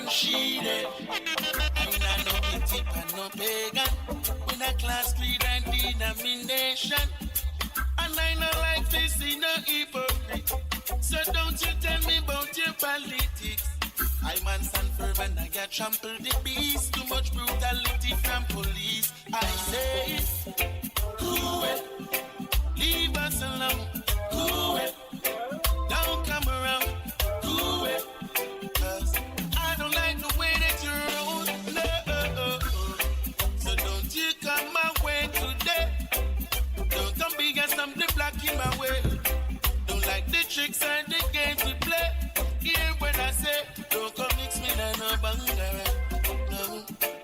she dead. I'm not no tip and no pagan. With a class, creed and denomination. And I know like this in a hypocrite. So don't you tell me about your politics. I man stand firm and I get trample the beast. Too much brutality from police. I say, cool it, leave us alone. Cool it, don't come around. Cool it, 'cause I don't like the way that you roll. No, so don't you come my way today. Don't come big and something black in my way. Don't like the tricks and the games we play. Hear when I say, don't come mix me na no bangara.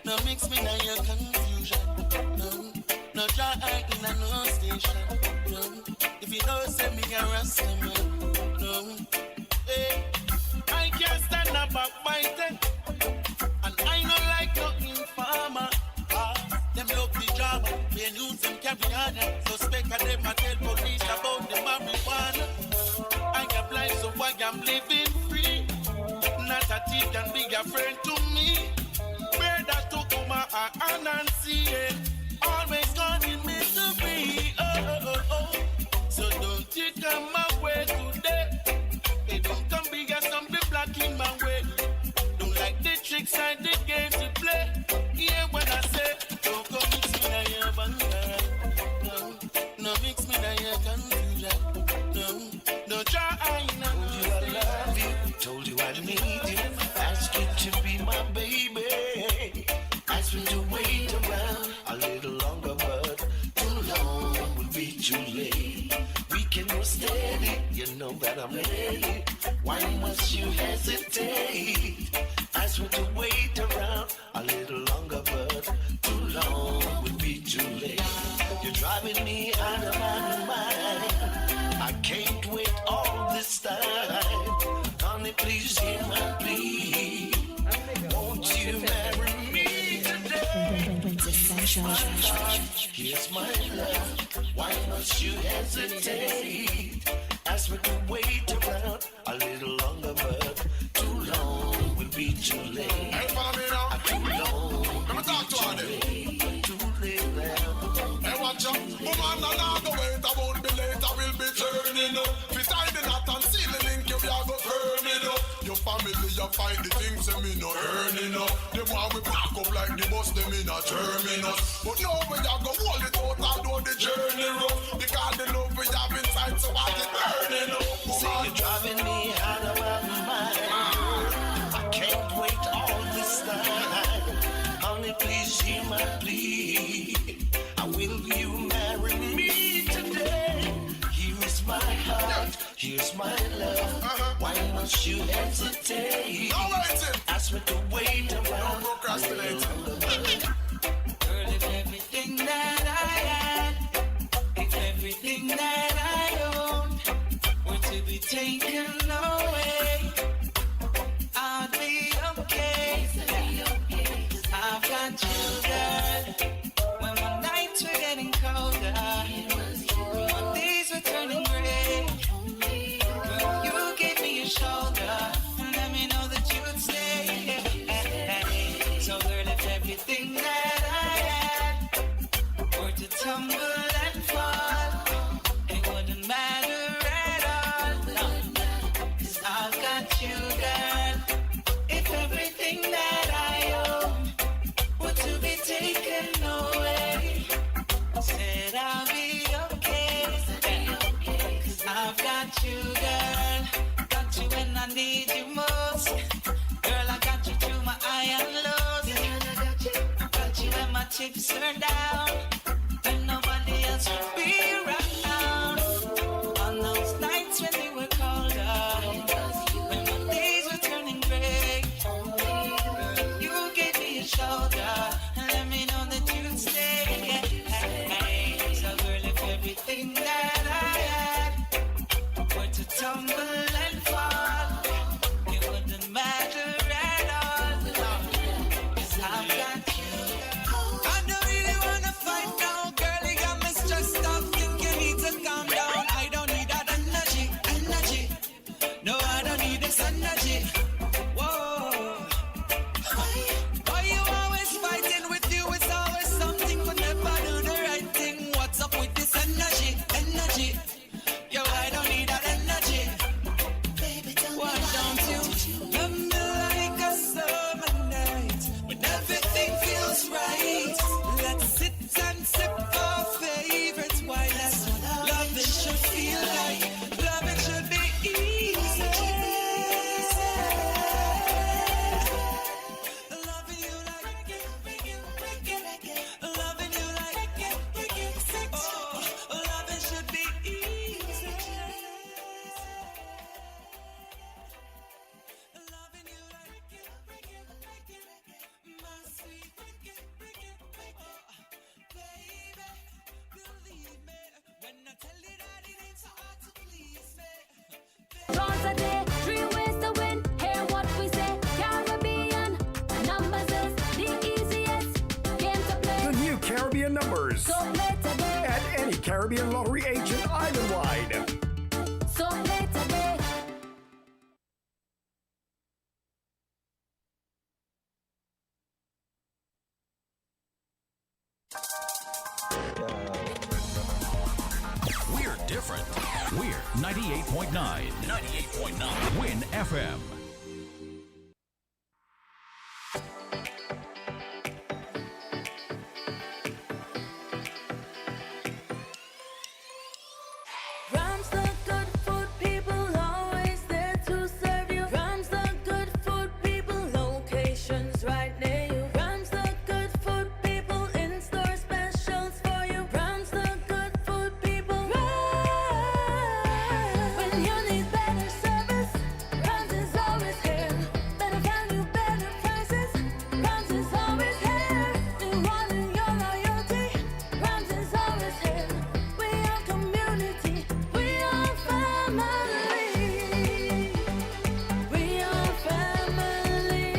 No mix me na your confusion. No try in a no station. If you don't send me a rascal man. Hey, I can't stand up backbiting. And I don't like no informer. Them love the drama, they use them carry on. Suspect of them, I tell police about the marijuana. I am blind, so I am living free. Not a thief can be a friend to me. Where that took my and see it. Always gone in misery. Oh. So don't you come my way today. They don't come big as some be black in my way. Don't like the tricks and the games to play. Yeah, when I say, don't come mix me na your bangara. No mix me na your confusion. No try na no stay. Told you I need you. Ask you to be my baby. Ask me to wait around a little longer, but too long will be too late. We can go steady, you know that I'm ready. Why must you hesitate? Ask me to wait around a little longer, but too long will be too late. You're driving me out of my mind. I can't wait all this time. Honey, please hear my plea. Won't you marry me today? Here's my love. Why must you hesitate? Ask me to wait around a little longer, but too long will be too late. Hey, follow me now. Too long. Let me talk to her then. Too late now. Hey, watch out. Woman, I go wait. I won't be late. I will be turning up. If you tie the knot and seal the link, you are go turning up. Your family, you find the things that me no earning up. Them want we pack up like the bus, them in a terminus. But no, we are go hold it out and do the journey rough. Because the love we have inside, so I get burning up. See, you're driving me out of my mind. I can't wait all this time. Honey, please hear my plea. Will you marry me today? Here is my heart, here's my love. Why must you hesitate? Ask me to wait around. Girl, if everything that I had, if everything that I own were to be taken away, I'd be okay. I've got you, girl. When my nights were getting colder, my days were turning gray. Girl, you gave me your shoulder and let me know that you would stay. So girl, if everything that I had were to tumble and fall, it wouldn't matter at all. No, 'cause I've got you, girl. If everything that I own were to be taken away, said I'll be okay. 'Cause I've got you, girl. Got you when I need you most. Girl, I got you through my high and lows. Got you when my chips are down, when nobody else would be around. On those nights when they were colder, when my days were turning gray, you gave me a shoulder and let me know that you'd stay. So girl, if everything that I had were to tumble and fall, it wouldn't matter at all. 'Cause I've got you. I don't really wanna fight now, girl. You got me stressed out. Think you need to calm down. I don't need that energy. No, I don't need this energy. Whoa. Caribbean numbers So play today. at any Caribbean lottery agent island-wide. So play today. We're different. We're 98.9. 98.9. Win FM. Rams the good food people, always there to serve you. Rams the good food people, locations right near you. Rams the good food people, in-store specials for you. Rams the good food people. Rams. When you need better service, Rams is always here. Better value, better prices. Rams is always here. Rewarding your loyalty. Rams is always here. We are community. We are family. We are family.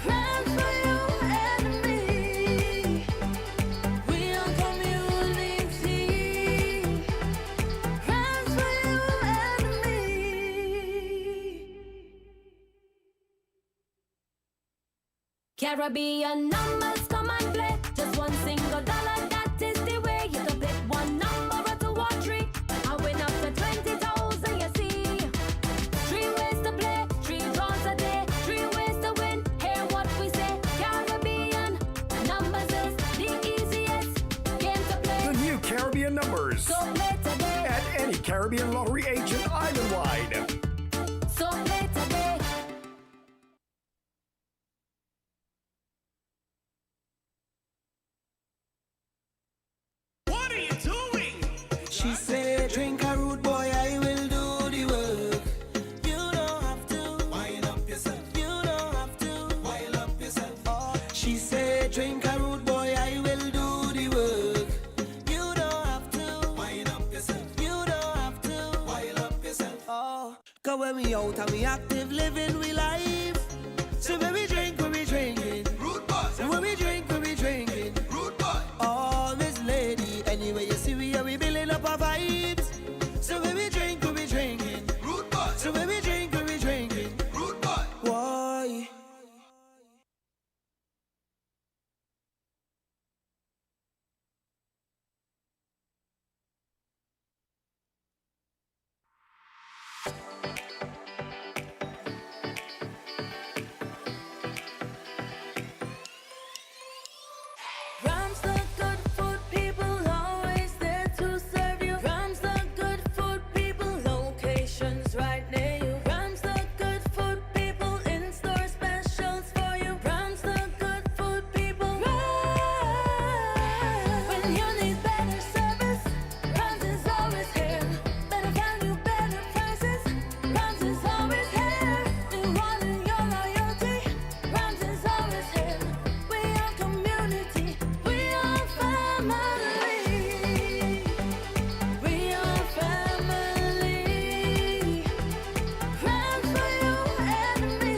Rams for you and me. We are community. Rams for you and me. Caribbean numbers come and play. Just $1 $, that is the way. You can pick one number or two or three. I win up to 20,000, you see. 3 ways to play, 3 draws a day, 3 ways to win. Hear what we say. Caribbean numbers is the easiest game to play. The new Caribbean numbers So play today. at any Caribbean lottery agent island-wide. So play today. What are you doing? She said, drink a rude boy, I will do the work. You don't have to wind up yourself. You don't have to wind up yourself. Oh. She said, drink a rude boy, I will do the work. You don't have to wind up yourself. You don't have to wind up yourself. Oh. Cause when we out and we active, living we life. So when we drink, we be drinking. Rude boy. So when we drink, we be drinking. Rude boy. Oh, Miss Lady, anyway you see we are we building up our vibes. So when we drink, we be drinking. Rude boy. So when we drink, we be drinking. Rude boy. Why? Rams the good food people, always there to serve you. Rams the good food people, locations right near you. Rams the good food people, in-store specials for you. Rams the good food people. Rams. When you need better service, Rams is always here. Better value, better prices. Rams is always here. Rewarding your loyalty. Rams is always here. We are community. We are family. We are family. Rams for you and me.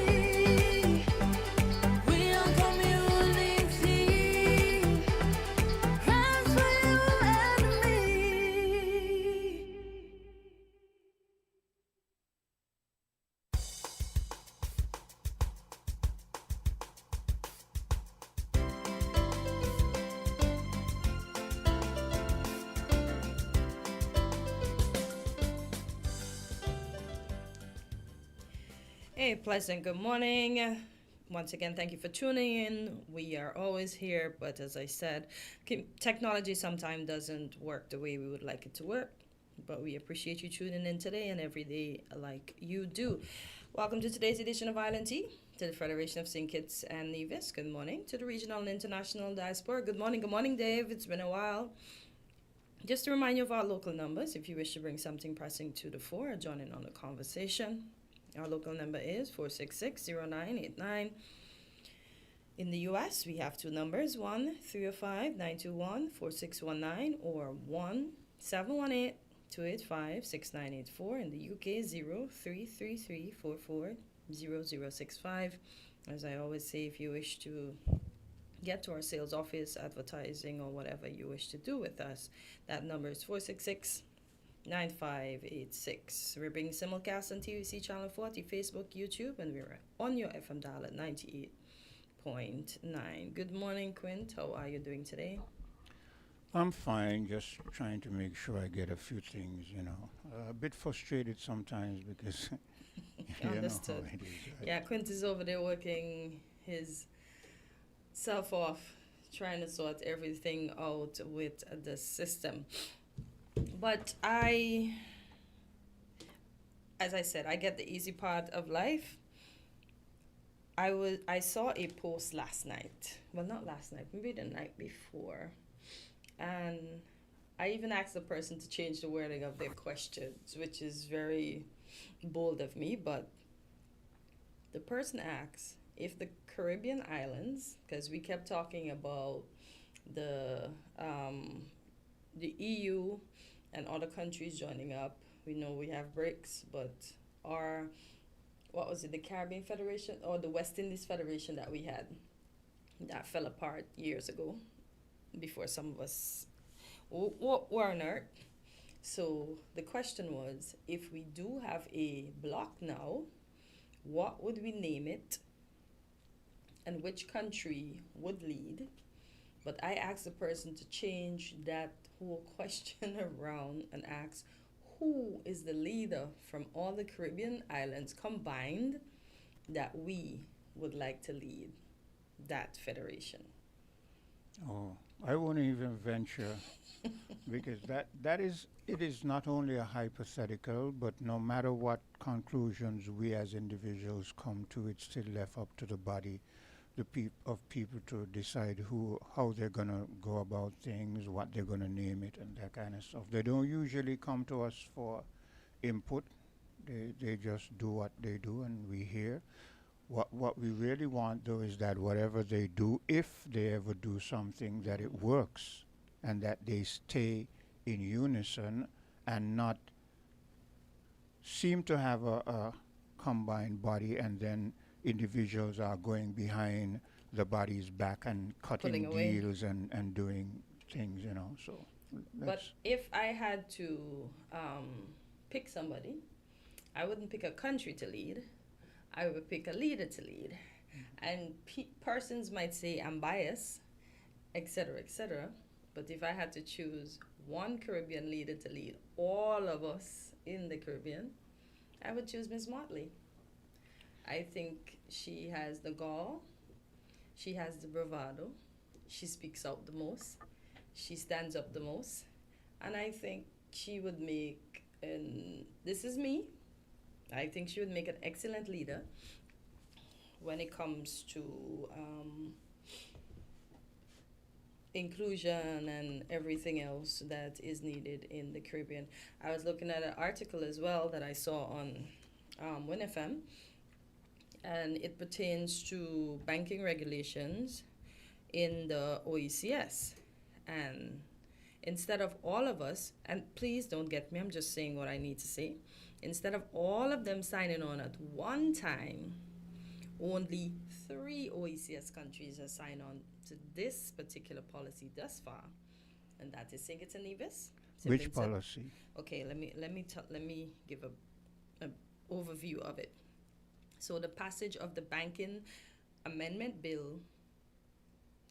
We are community. Rams for you and me. A pleasant good morning. Once again, thank you for tuning in. We are always here, but as I said, technology sometimes doesn't work the way we would like it to work. But we appreciate you tuning in today and every day like you do. Welcome to today's edition of Island Tea, to the Federation of St. Kitts and Nevis. Good morning to the regional and international diaspora. Good morning, Dave. It's been a while. Just to remind you of our local numbers, if you wish to bring something pressing to the fore or join in on the conversation. Our local number is 466-0989. In the U.S., we have two numbers, 1-305-921-4619 or 1-718-285-6984. In the U.K., 0333440065. As I always say, if you wish to get to our sales office, advertising, or whatever you wish to do with us. That number is 466 9586. We're being simulcast on TVC Channel 40, Facebook, YouTube, and we're on your FM dial at 98.9. Good morning, Quint. How are you doing today? I'm fine, just trying to make sure I get a few things, you know. A bit frustrated sometimes because you know Understood. how it is. Right? Yeah, Quint is over there working his self off, trying to sort everything out with the system. But as I said, I get the easy part of life. I saw a post last night. Well, not last night, maybe the night before. And I even asked the person to change the wording of their questions, which is very bold of me. But the person asks if the Caribbean islands, because we kept talking about the EU and other countries joining up. We know we have BRICS, but what was it, the Caribbean Federation or the West Indies Federation that we had that fell apart years ago before some of us were on Earth. So the question was, if we do have a block now, what would we name it and which country would lead? But I asked the person to change that whole question around and ask, who is the leader from all the Caribbean islands combined that we would like to lead that federation? Oh, I won't even venture because it is not only a hypothetical, but no matter what conclusions we as individuals come to, it's still left up to the body of people to decide how they're gonna go about things, what they're gonna name it, and that kind of stuff. They don't usually come to us for input. They just do what they do, and we hear. What we really want, though, is that whatever they do, if they ever do something, that it works, and that they stay in unison and not seem to have a combined body, and then individuals are going behind the body's back and cutting deals and doing things, you know. So, but if I had to pick somebody, I wouldn't pick a country to lead. I would pick a leader to lead. And persons might say I'm biased, etc., etc. But if I had to choose one Caribbean leader to lead all of us in the Caribbean, I would choose Miss Motley. I think she has the gall, she has the bravado, she speaks out the most, she stands up the most, and I think she would make, and this is me, I think she would make an excellent leader when it comes to inclusion and everything else that is needed in the Caribbean. I was looking at an article as well that I saw on WinFM, and it pertains to banking regulations in the OECS. And instead of all of us, and please don't get me, I'm just saying what I need to say, instead of all of them signing on at one time, only 3 OECS countries have signed on to this particular policy thus far, and that is St. Kitts and Nevis. Which policy? Okay, let me give a overview of it. So the passage of the Banking Amendment Bill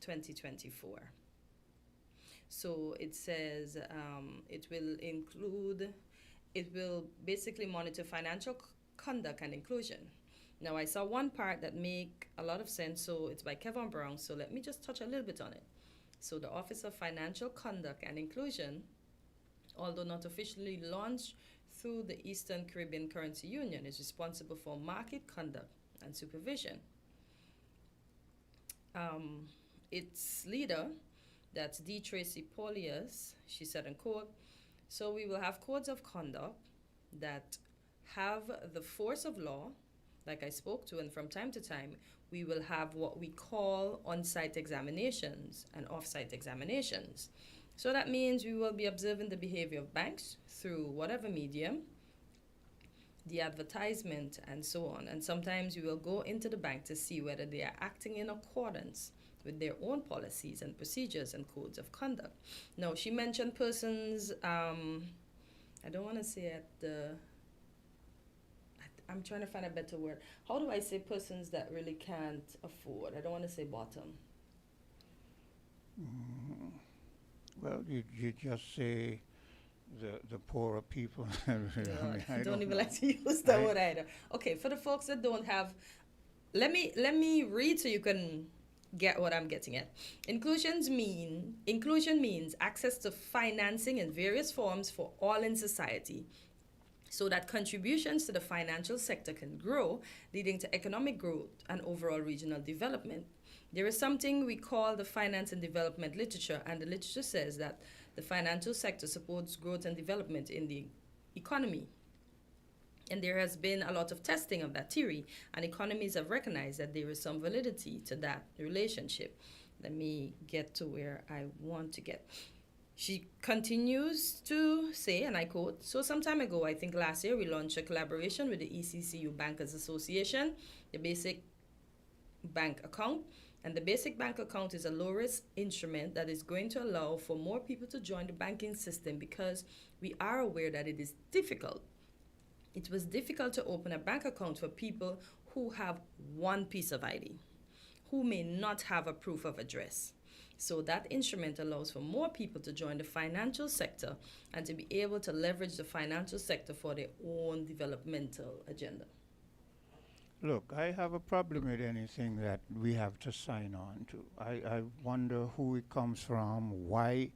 2024. So it says it will basically monitor financial conduct and inclusion. Now I saw one part that make a lot of sense, so it's by Kevin Brown, so let me just touch a little bit on it. So the Office of Financial Conduct and Inclusion, although not officially launched through the Eastern Caribbean Currency Union, is responsible for market conduct and supervision. Its leader, that's D. Tracy Polius, she said in quote, so we will have codes of conduct that have the force of law, like I spoke to, and from time to time, we will have what we call on-site examinations and off-site examinations. So that means we will be observing the behavior of banks through whatever medium, the advertisement, and so on. And sometimes we will go into the bank to see whether they are acting in accordance with their own policies and procedures and codes of conduct. Now, she mentioned persons, I don't want to say at the, I'm trying to find a better word. How do I say persons that really can't afford? I don't want to say bottom. Well, you just say the poorer people. I mean, I I don't even know. like to use that word either. Okay, for the folks that don't have, let me read so you can get what I'm getting at. Inclusion means access to financing in various forms for all in society, so that contributions to the financial sector can grow, leading to economic growth and overall regional development. There is something we call the finance and development literature, and the literature says that the financial sector supports growth and development in the economy. And there has been a lot of testing of that theory, and economies have recognized that there is some validity to that relationship. Let me get to where I want to get. She continues to say, and I quote, "So some time ago, I think last year, we launched a collaboration with the ECCU Bankers Association, the Basic Bank Account. And the Basic Bank Account is a low-risk instrument that is going to allow for more people to join the banking system because we are aware that it is difficult. It was difficult to open a bank account for people who have one piece of ID, who may not have a proof of address. So that instrument allows for more people to join the financial sector and to be able to leverage the financial sector for their own developmental agenda." Look, I have a problem with anything that we have to sign on to. I wonder who it comes from, why,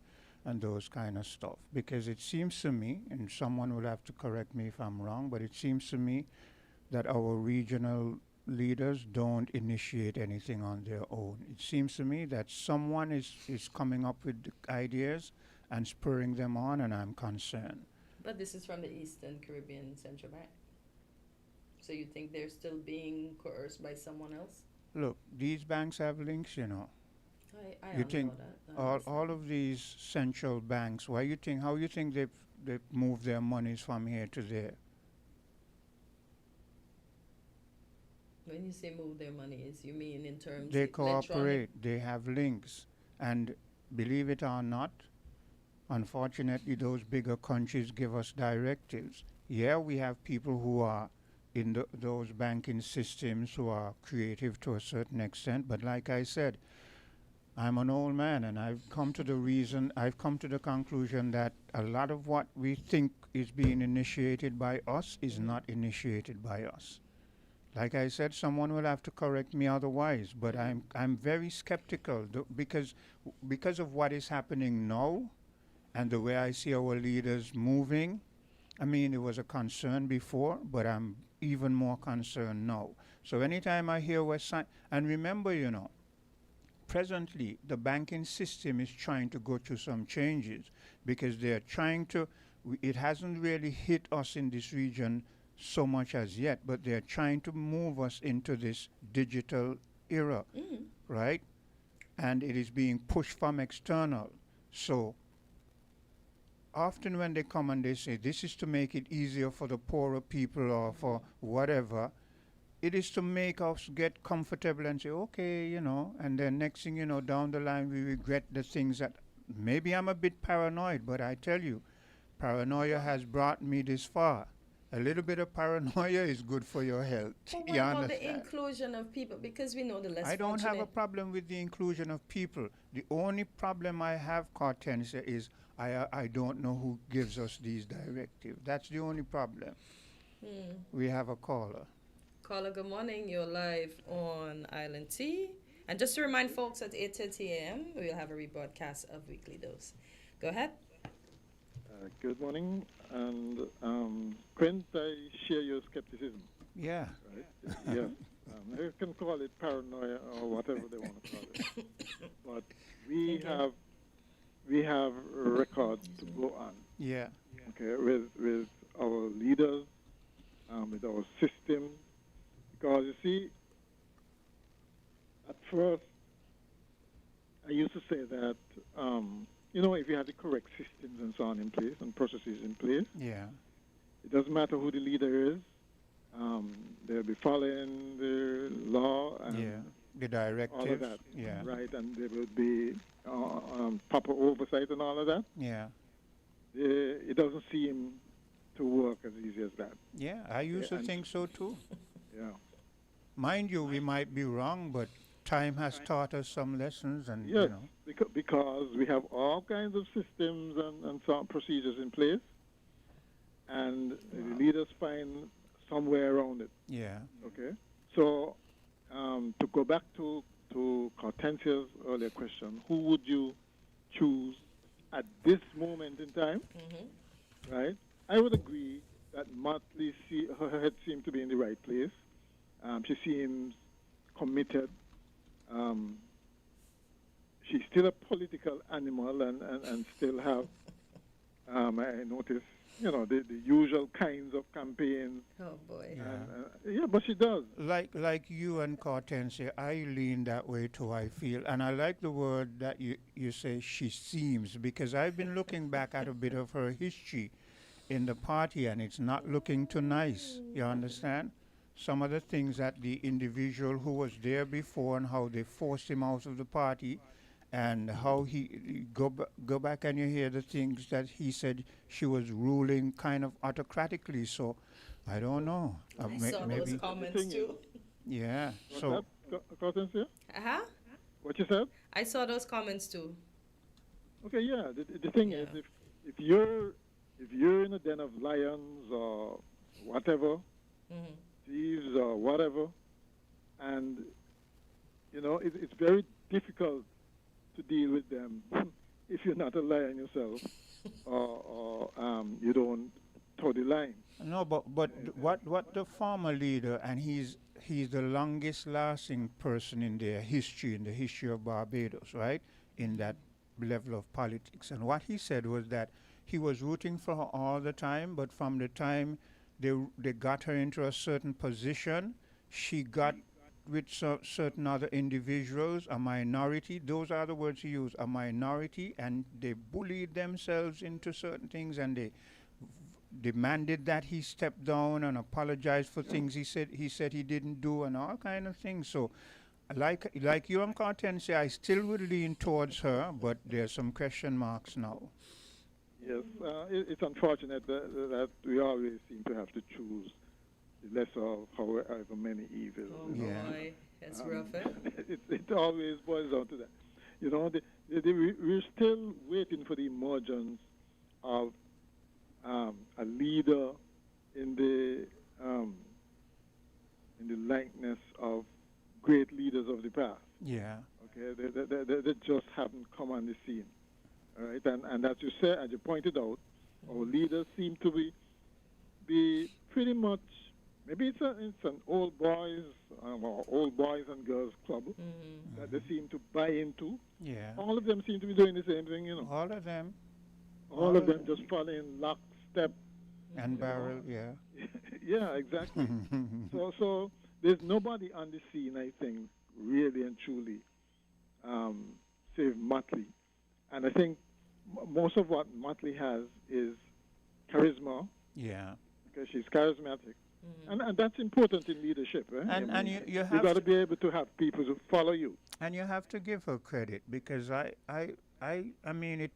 and those kind of stuff. Because it seems to me, and someone will have to correct me if I'm wrong, but it seems to me that our regional leaders don't initiate anything on their own. It seems to me that someone is coming up with the ideas and spurring them on, and I'm concerned. But this is from the Eastern Caribbean Central Bank. So you think they're still being coerced by someone else? Look, these banks have links, you know. I You don't think know that. all of these central banks, how you think they've moved their monies from here to there? When you say move their monies, you mean in terms They of cooperate, they have links. And believe it or not, unfortunately, those bigger countries give us directives. Yeah, we have people who are in those banking systems who are creative to a certain extent, but like I said, I'm an old man, and I've come to the conclusion that a lot of what we think is being initiated by us is not initiated by us. Like I said, someone will have to correct me otherwise, but I'm very skeptical because of what is happening now and the way I see our leaders moving. I mean, it was a concern before, but I'm even more concerned now. So anytime I hear and remember, you know, presently the banking system is trying to go through some changes because they're trying to, it hasn't really hit us in this region so much as yet, but they're trying to move us into this digital era, right? And it is being pushed from external. So often when they come and they say this is to make it easier for the poorer people or for whatever, it is to make us get comfortable and say, okay, you know, and then next thing you know, down the line we regret the things that maybe I'm a bit paranoid, but I tell you, paranoia has brought me this far. A little bit of paranoia is good for your health. But You what about understand? the inclusion of people? Because we know the less I don't have a fortunate- problem with the inclusion of people. The only problem I have, Hortensia, is I don't know who gives us these directives. That's the only problem. We have a caller. Caller, good morning. You're live on Island T. And just to remind folks, at 8:30 a.m., we'll have a rebroadcast of Weekly Dose. Go ahead. Good morning, and Quint, I share your skepticism. Yeah. Right? Yeah. They can call it paranoia or whatever they want to call it, but we have records to go on. Yeah. Okay, with our leaders, with our system, because you see, at first, I used to say that. You know, if you have the correct systems and so on in place and processes in place, Yeah. it doesn't matter who the leader is. They'll be following the law. And Yeah. the all of directives. that, Yeah. right? And there will be proper oversight and all of that. Yeah. It doesn't seem to work as easy as that. Yeah, I used to and- think so too. Yeah. Mind you, we might be wrong, but time has taught us some lessons, and Yes, because we have all kinds of systems and some procedures in place, and the leaders find some way around it. yeah, Okay, so to go back to Hortensia's earlier question, who would you choose at this moment in time? Right, I would agree that Motley, her head seemed to be in the right place. She seems committed. She's still a political animal and still have, I noticed, the usual kinds of campaigns. Oh boy. Yeah, but she does. like you and Cortensia, I lean that way too. I feel, and I like the word that you say she seems, because I've been looking back at a bit of her history in the party, and it's not looking too nice. You understand? Some of the things that the individual who was there before and how they forced him out of the party, and how he go back and you hear the things that he said she was ruling kind of autocratically. So I don't know. I saw maybe those comments too. yeah. What's So that, Hortensia? Uh-huh. What you said? I saw those comments too. Okay, yeah. The thing is, if you're in a den of lions or whatever, thieves or whatever, and it's very difficult to deal with them if you're not a lion yourself, or you don't toe the line. no, but what the former leader, and he's the longest lasting person in the history of Barbados, right? In that level of politics. And what he said was that he was rooting for her all the time, but from the time they got her into a certain position, she got with certain other individuals, a minority. Those are the words he used, a minority, and they bullied themselves into certain things, and they demanded that he step down and apologize for things he said he didn't do, and all kind of things. So like you and Cortensia, I still would lean towards her, but there's some question marks now. Yes, it's unfortunate that we always seem to have to choose the lesser of however many evils. Oh boy, that's rough, eh? It always boils down to that. We're still waiting for the emergence of a leader in the likeness of great leaders of the past. Yeah. Okay, they just haven't come on the scene. All right, and as you said, as you pointed out, our leaders seem to be pretty much, maybe it's an old boys and girls club that they seem to buy into. Yeah. All of them seem to be doing the same thing, All of them. All of them just following lockstep. And barrel, yeah. Yeah, exactly. so there's nobody on the scene, I think, really and truly, save Motley. And I think most of what Motley has is charisma. Yeah. Because she's charismatic. And that's important in leadership. Eh? And you have you got to be able to have people who follow you. And you have to give her credit, because I mean,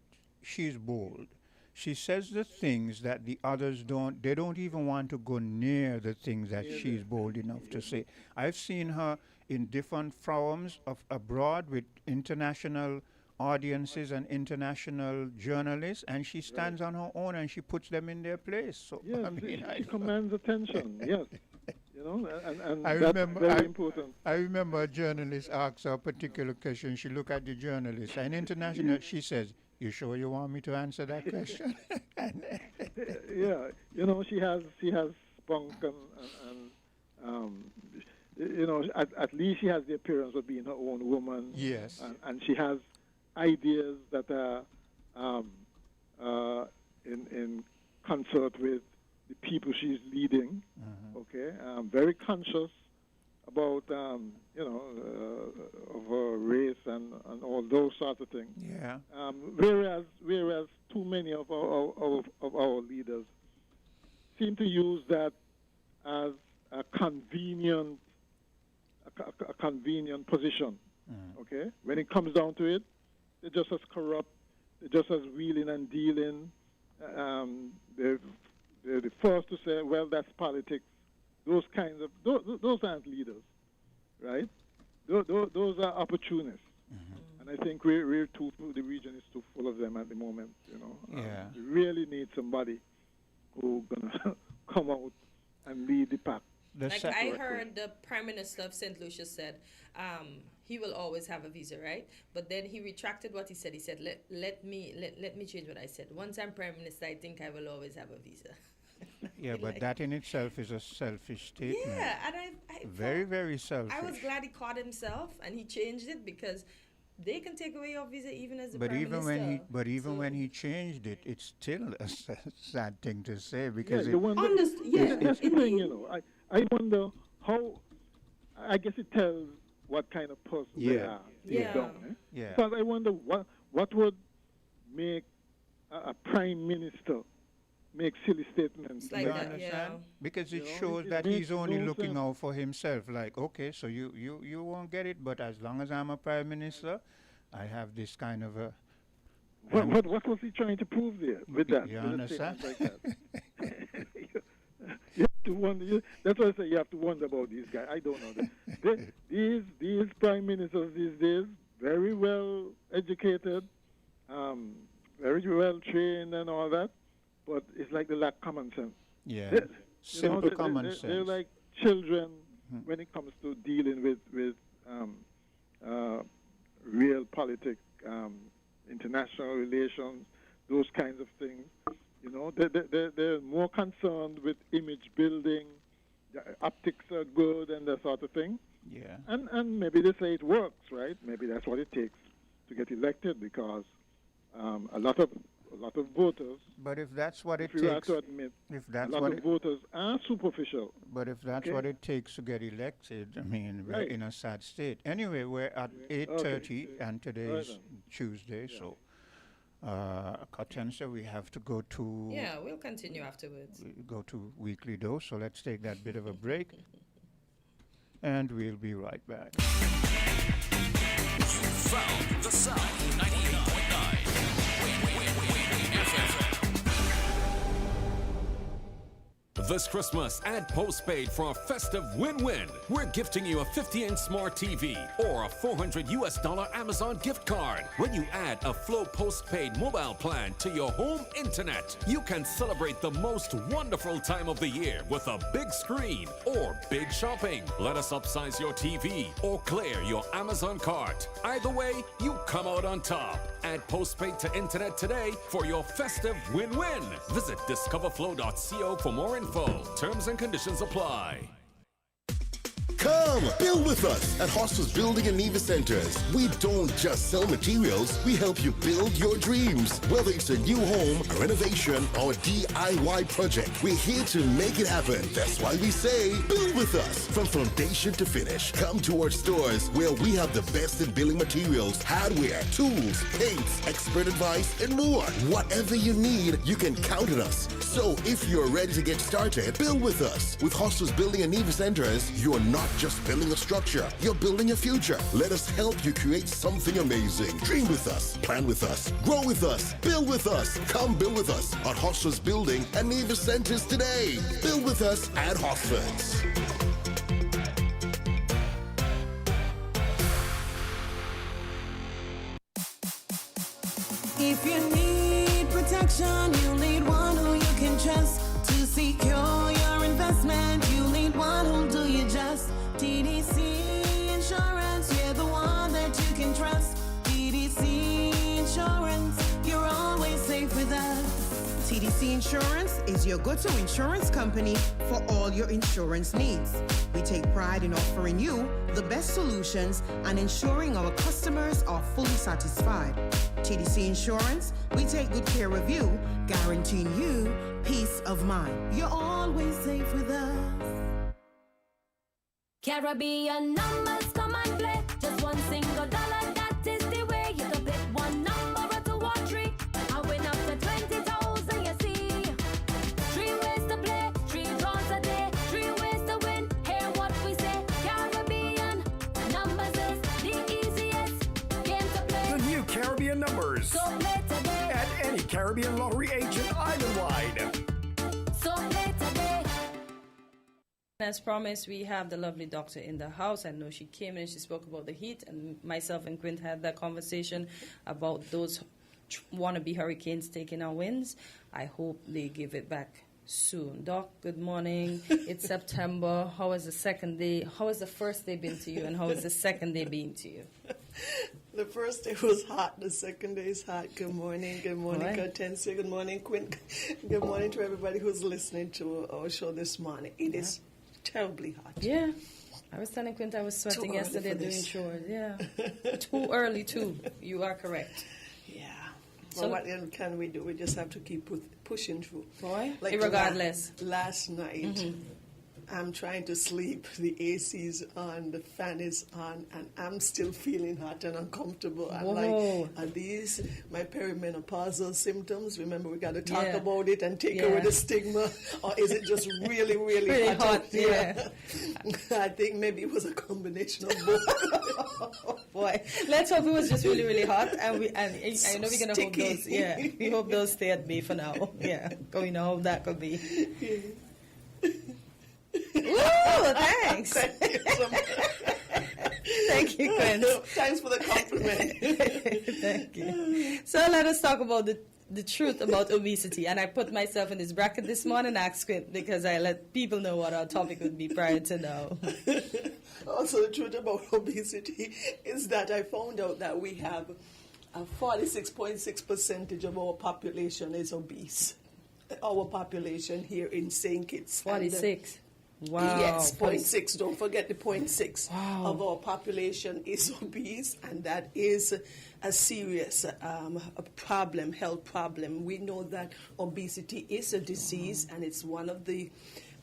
she's bold. She says the things that the others don't. They don't even want to go near the things that she's bold enough to say. I've seen her in different forums abroad with international audiences and international journalists, and she stands on her own and she puts them in their place. So yes, I mean, it commands attention. Yes, and I that's remember, very important. I remember a journalist asked her a particular question. She looked at the journalist, and international, she says, "You sure you want me to answer that question?" Yeah, she has spunk and at least she has the appearance of being her own woman. Yes, and she has ideas that are in concert with the people she's leading. Okay, very conscious about of her race and all those sorts of things. Yeah. Whereas too many of our leaders seem to use that as a convenient a convenient position. Okay? When it comes down to it, they're just as corrupt, they're just as wheeling and dealing. They're the first to say, well, that's politics. Those kinds of, those aren't leaders, right? Those are opportunists. And I think the region is too full of them at the moment, you know. Yeah. We really need somebody who's going to come out and lead the pack. Like I heard the Prime Minister of St. Lucia said he will always have a visa, right? But then he retracted what he said. He said, let me change what I said. Once I'm Prime Minister, I think I will always have a visa. Yeah, but that in itself is a selfish statement. Yeah, and I very, very selfish. I was glad he caught himself and he changed it, because they can take away your visa even as the But Prime even Minister. when he changed it, it's still a sad thing to say, because that's the thing, you know. I wonder how. I guess it tells what kind of person they are. Down, eh? Yeah. Because I wonder what would make a prime minister make silly statements like you that, understand? yeah. Because it You know, shows it that makes he's only no looking sense. out for himself. Like, okay, so you won't get it, but as long as I'm a prime minister, I have this kind of a. What was he trying to prove there with that? You with a understand? statement like that? You have to wonder. That's why I say you have to wonder about these guys. I don't know. These prime ministers these days, very well educated, very well trained and all that, but it's like they lack common sense. Yeah. They- Simple common sense. They're like children when it comes to dealing with real politics, international relations, those kinds of things. You know, they're more concerned with image building. The optics are good and that sort of thing. Yeah. And maybe they say it works, right? Maybe that's what it takes to get elected, because a lot of voters. But if that's what it if you have takes, to admit, if that's a lot what of it, voters are superficial. but if that's Okay. what it takes to get elected, I mean, we're Right. in a sad state. Anyway, we're at 8:30, and today Right is then. Tuesday, so Katensa, we have to go to Yeah, we'll continue afterwards. weekly dose. So let's take that bit of a break, and we'll be right back. Found the sound 98.9 Win FM. This Christmas, add postpaid for a festive win-win. We're gifting you a 50-inch smart TV or a $400 Amazon gift card. When you add a Flow postpaid mobile plan to your home internet, you can celebrate the most wonderful time of the year with a big screen or big shopping. Let us upsize your TV or clear your Amazon cart. Either way, you come out on top. Add postpaid to internet today for your festive win-win. Visit discoverflow.co for more info. Terms and conditions apply. Come, build with us at Hostels Building and Nevis Centers. We don't just sell materials, we help you build your dreams. Whether it's a new home, a renovation, or DIY project, we're here to make it happen. That's why we say, build with us. From foundation to finish, come to our stores where we have the best in building materials, hardware, tools, paints, expert advice, and more. Whatever you need, you can count on us. So if you're ready to get started, build with us. With Hostels Building and Nevis Centers, you're not just building a structure, you're building a future. Let us help you create something amazing. Dream with us, plan with us, grow with us, build with us. Come build with us at Hostels Building and Nevis Centers today. Build with us at Hosfords. If you need protection, you need one who you can trust. To secure your investment, you need one who'll do you just. TDC Insurance, you're the one that you can trust. TDC Insurance, you're always safe with us. TDC Insurance is your go-to insurance company for all your insurance needs. We take pride in offering you the best solutions and ensuring our customers are fully satisfied. TDC Insurance, we take good care of you, guaranteeing you peace of mind. You're always safe with us. Caribbean numbers come and play. Just one single dollar, that is the way. You can pick one number or two or three. I win up to 20,000, you see. 3 ways to play, 3 draws a day, 3 ways to win. Hear what we say. Caribbean Caribbean Lottery Agent island-wide. So play today. As promised, we have the lovely doctor in the house. I know she came in and she spoke about the heat, and myself and Quint had that conversation about those wannabe hurricanes taking our winds. I hope they give it back soon. Doc, good morning. It's September. How is the second day? How has the first day been to you, and how is the second day been to you? The first day was hot. The second day is hot. Good morning. Good morning, Hortensia. Good morning, Quint. Good morning to everybody who's listening to our show this morning. It is terribly hot. Yeah. I was telling Quint I was sweating yesterday doing chores. Yeah. Too early, too. You are correct. Yeah. So Well, what can we do? We just have to keep pushing through. Boy, Like regardless. Last night, I'm trying to sleep. The AC's on, the fan is on, and I'm still feeling hot and uncomfortable. I'm like, are these my perimenopausal symptoms? Remember, we got to talk about it and take away the stigma. Or is it just really, really, Really hot? hot, yeah. I think maybe it was a combination of both. Boy, let's hope it was just really, really hot, and I know we're gonna hope those. Yeah, we hope those stay at bay for now. Yeah, we know how that could be. Ooh, thanks. Thank you so much. Thank you, Quinn. Thanks for the compliment. Thank you. So let us talk about the truth about obesity. And I put myself in this bracket this morning, asked Quint, because I let people know what our topic would be prior to now. Also, the truth about obesity is that I found out that we have 46.6% of our population is obese. Our population here in St. Kitts. 46. Wow. Yes, 0.6. Don't forget the 0.6 Wow. of our population is obese, and that is a serious problem, health problem. We know that obesity is a disease, and it's one of the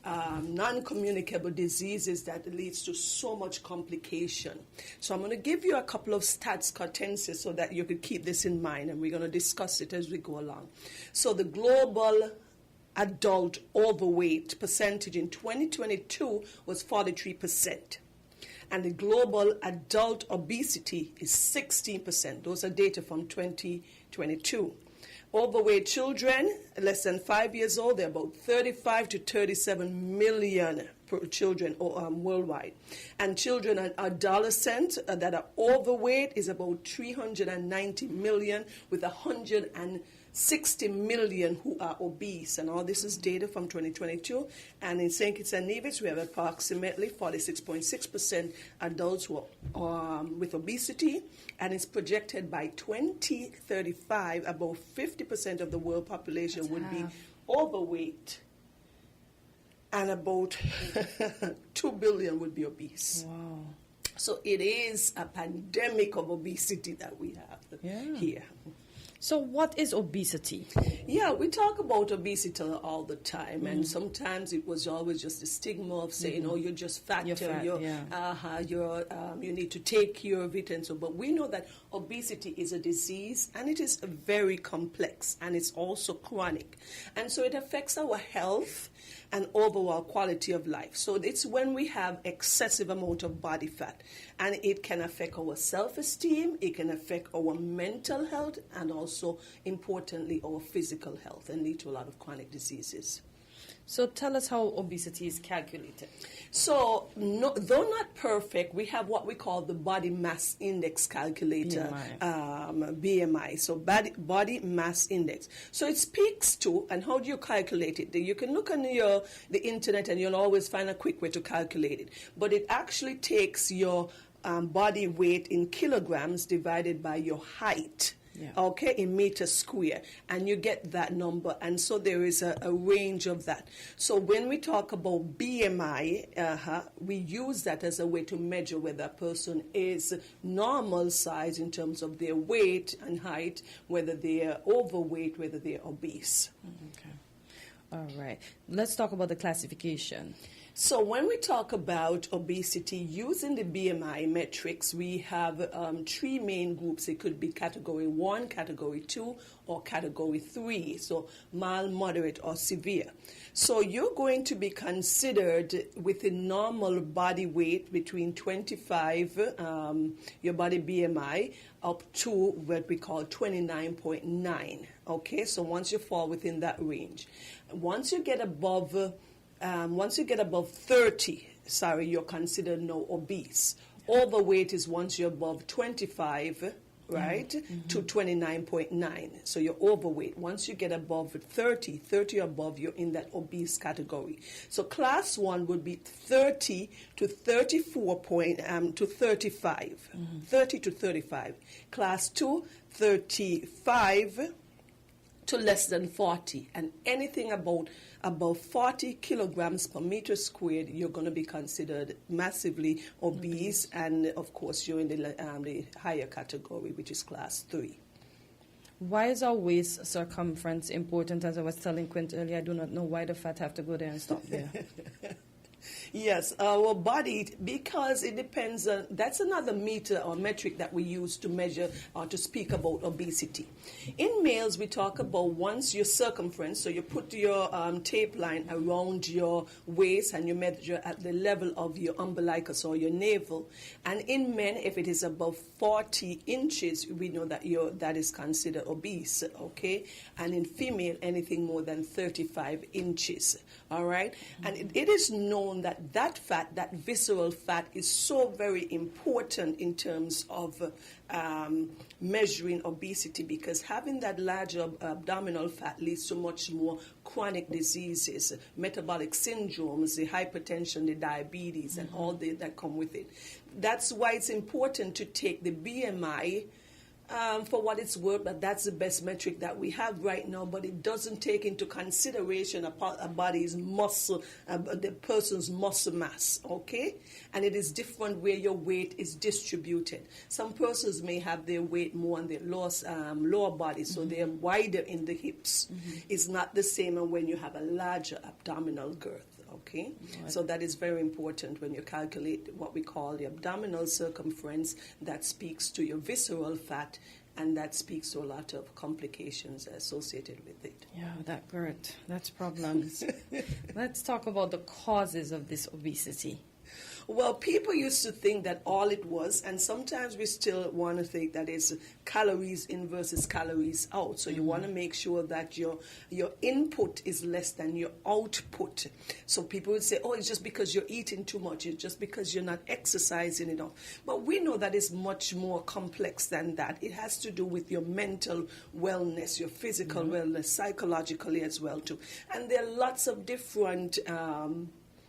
non-communicable diseases that leads to so much complication. So I'm going to give you a couple of stats, Hortensia, so that you could keep this in mind, and we're going to discuss it as we go along. So the global adult overweight percentage in 2022 was 43%. And the global adult obesity is 16%. Those are data from 2022. Overweight children, less than 5 years old, there are about 35 to 37 million children worldwide. And children and adolescents that are overweight is about 390 million, with 160 million who are obese. And all this is data from 2022. And in St. Kitts and Nevis, we have approximately 46.6% adults who are with obesity. And it's projected by 2035, about 50% of the world population would be overweight. And about 2 billion would be obese. Wow. So it is a pandemic of obesity that we have here. So what is obesity? Yeah, we talk about obesity all the time, and sometimes it was always just a stigma of saying, "Oh, you're just fat, you need to take care of it," and so. But we know that obesity is a disease, and it is very complex, and it's also chronic, and so it affects our health and overall quality of life. So it's when we have excessive amount of body fat, and it can affect our self-esteem, it can affect our mental health, and also, importantly, our physical health, and lead to a lot of chronic diseases. So tell us how obesity is calculated. So, though not perfect, we have what we call the body mass index calculator, BMI. So body mass index. So it speaks to, and how do you calculate it? You can look on the internet and you'll always find a quick way to calculate it. But it actually takes your body weight in kilograms divided by your height. Okay, in meters square, and you get that number, and so there is a range of that. So when we talk about BMI, we use that as a way to measure whether a person is normal size in terms of their weight and height, whether they are overweight, whether they are obese. Okay. All right. Let's talk about the classification. So when we talk about obesity using the BMI metrics, we have 3 main groups. It could be category 1, category 2, or category 3. So mild, moderate, or severe. So you're going to be considered with a normal body weight between 25, your body BMI, up to what we call 29.9. Okay, so once you fall within that range. Once you get above 30, you're considered now obese. Overweight is once you're above 25, right, to 29.9. So you're overweight. Once you get above 30 or above, you're in that obese category. So class 1 would be 30 to 34 to 35. 30 to 35. Class 2, 35 to less than 40, and anything above 40 kilograms per meter squared, you're going to be considered massively obese, and of course you're in the higher category, which is class 3. Why is our waist circumference important? As I was telling Quint earlier, I do not know why the fat have to go there and stop there. Yes, our body, because it depends on, that's another meter or metric that we use to measure or to speak about obesity. In males, we talk about once your circumference, so you put your tape line around your waist and you measure at the level of your umbilicus or your navel. And in men, if it is above 40 inches, we know that that is considered obese, okay? And in female, anything more than 35 inches, all right? And it is known that fat, that visceral fat, is so very important in terms of measuring obesity, because having that larger abdominal fat leads to much more chronic diseases, metabolic syndromes, the hypertension, the diabetes, and all that come with it. That's why it's important to take the BMI for what it's worth, but that's the best metric that we have right now, but it doesn't take into consideration a body's muscle, the person's muscle mass, okay? And it is different where your weight is distributed. Some persons may have their weight more on their lower body, so they're wider in the hips. It's not the same when you have a larger abdominal girth. Okay, so that is very important when you calculate what we call the abdominal circumference. That speaks to your visceral fat, and that speaks to a lot of complications associated with it. Yeah, that girth, that's problems. Let's talk about the causes of this obesity. Well, people used to think that all it was, and sometimes we still want to think that it's calories in versus calories out. So you want to make sure that your input is less than your output. So people would say, oh, it's just because you're eating too much. It's just because you're not exercising enough. But we know that it's much more complex than that. It has to do with your mental wellness, your physical wellness, psychologically as well, too. And there are lots of different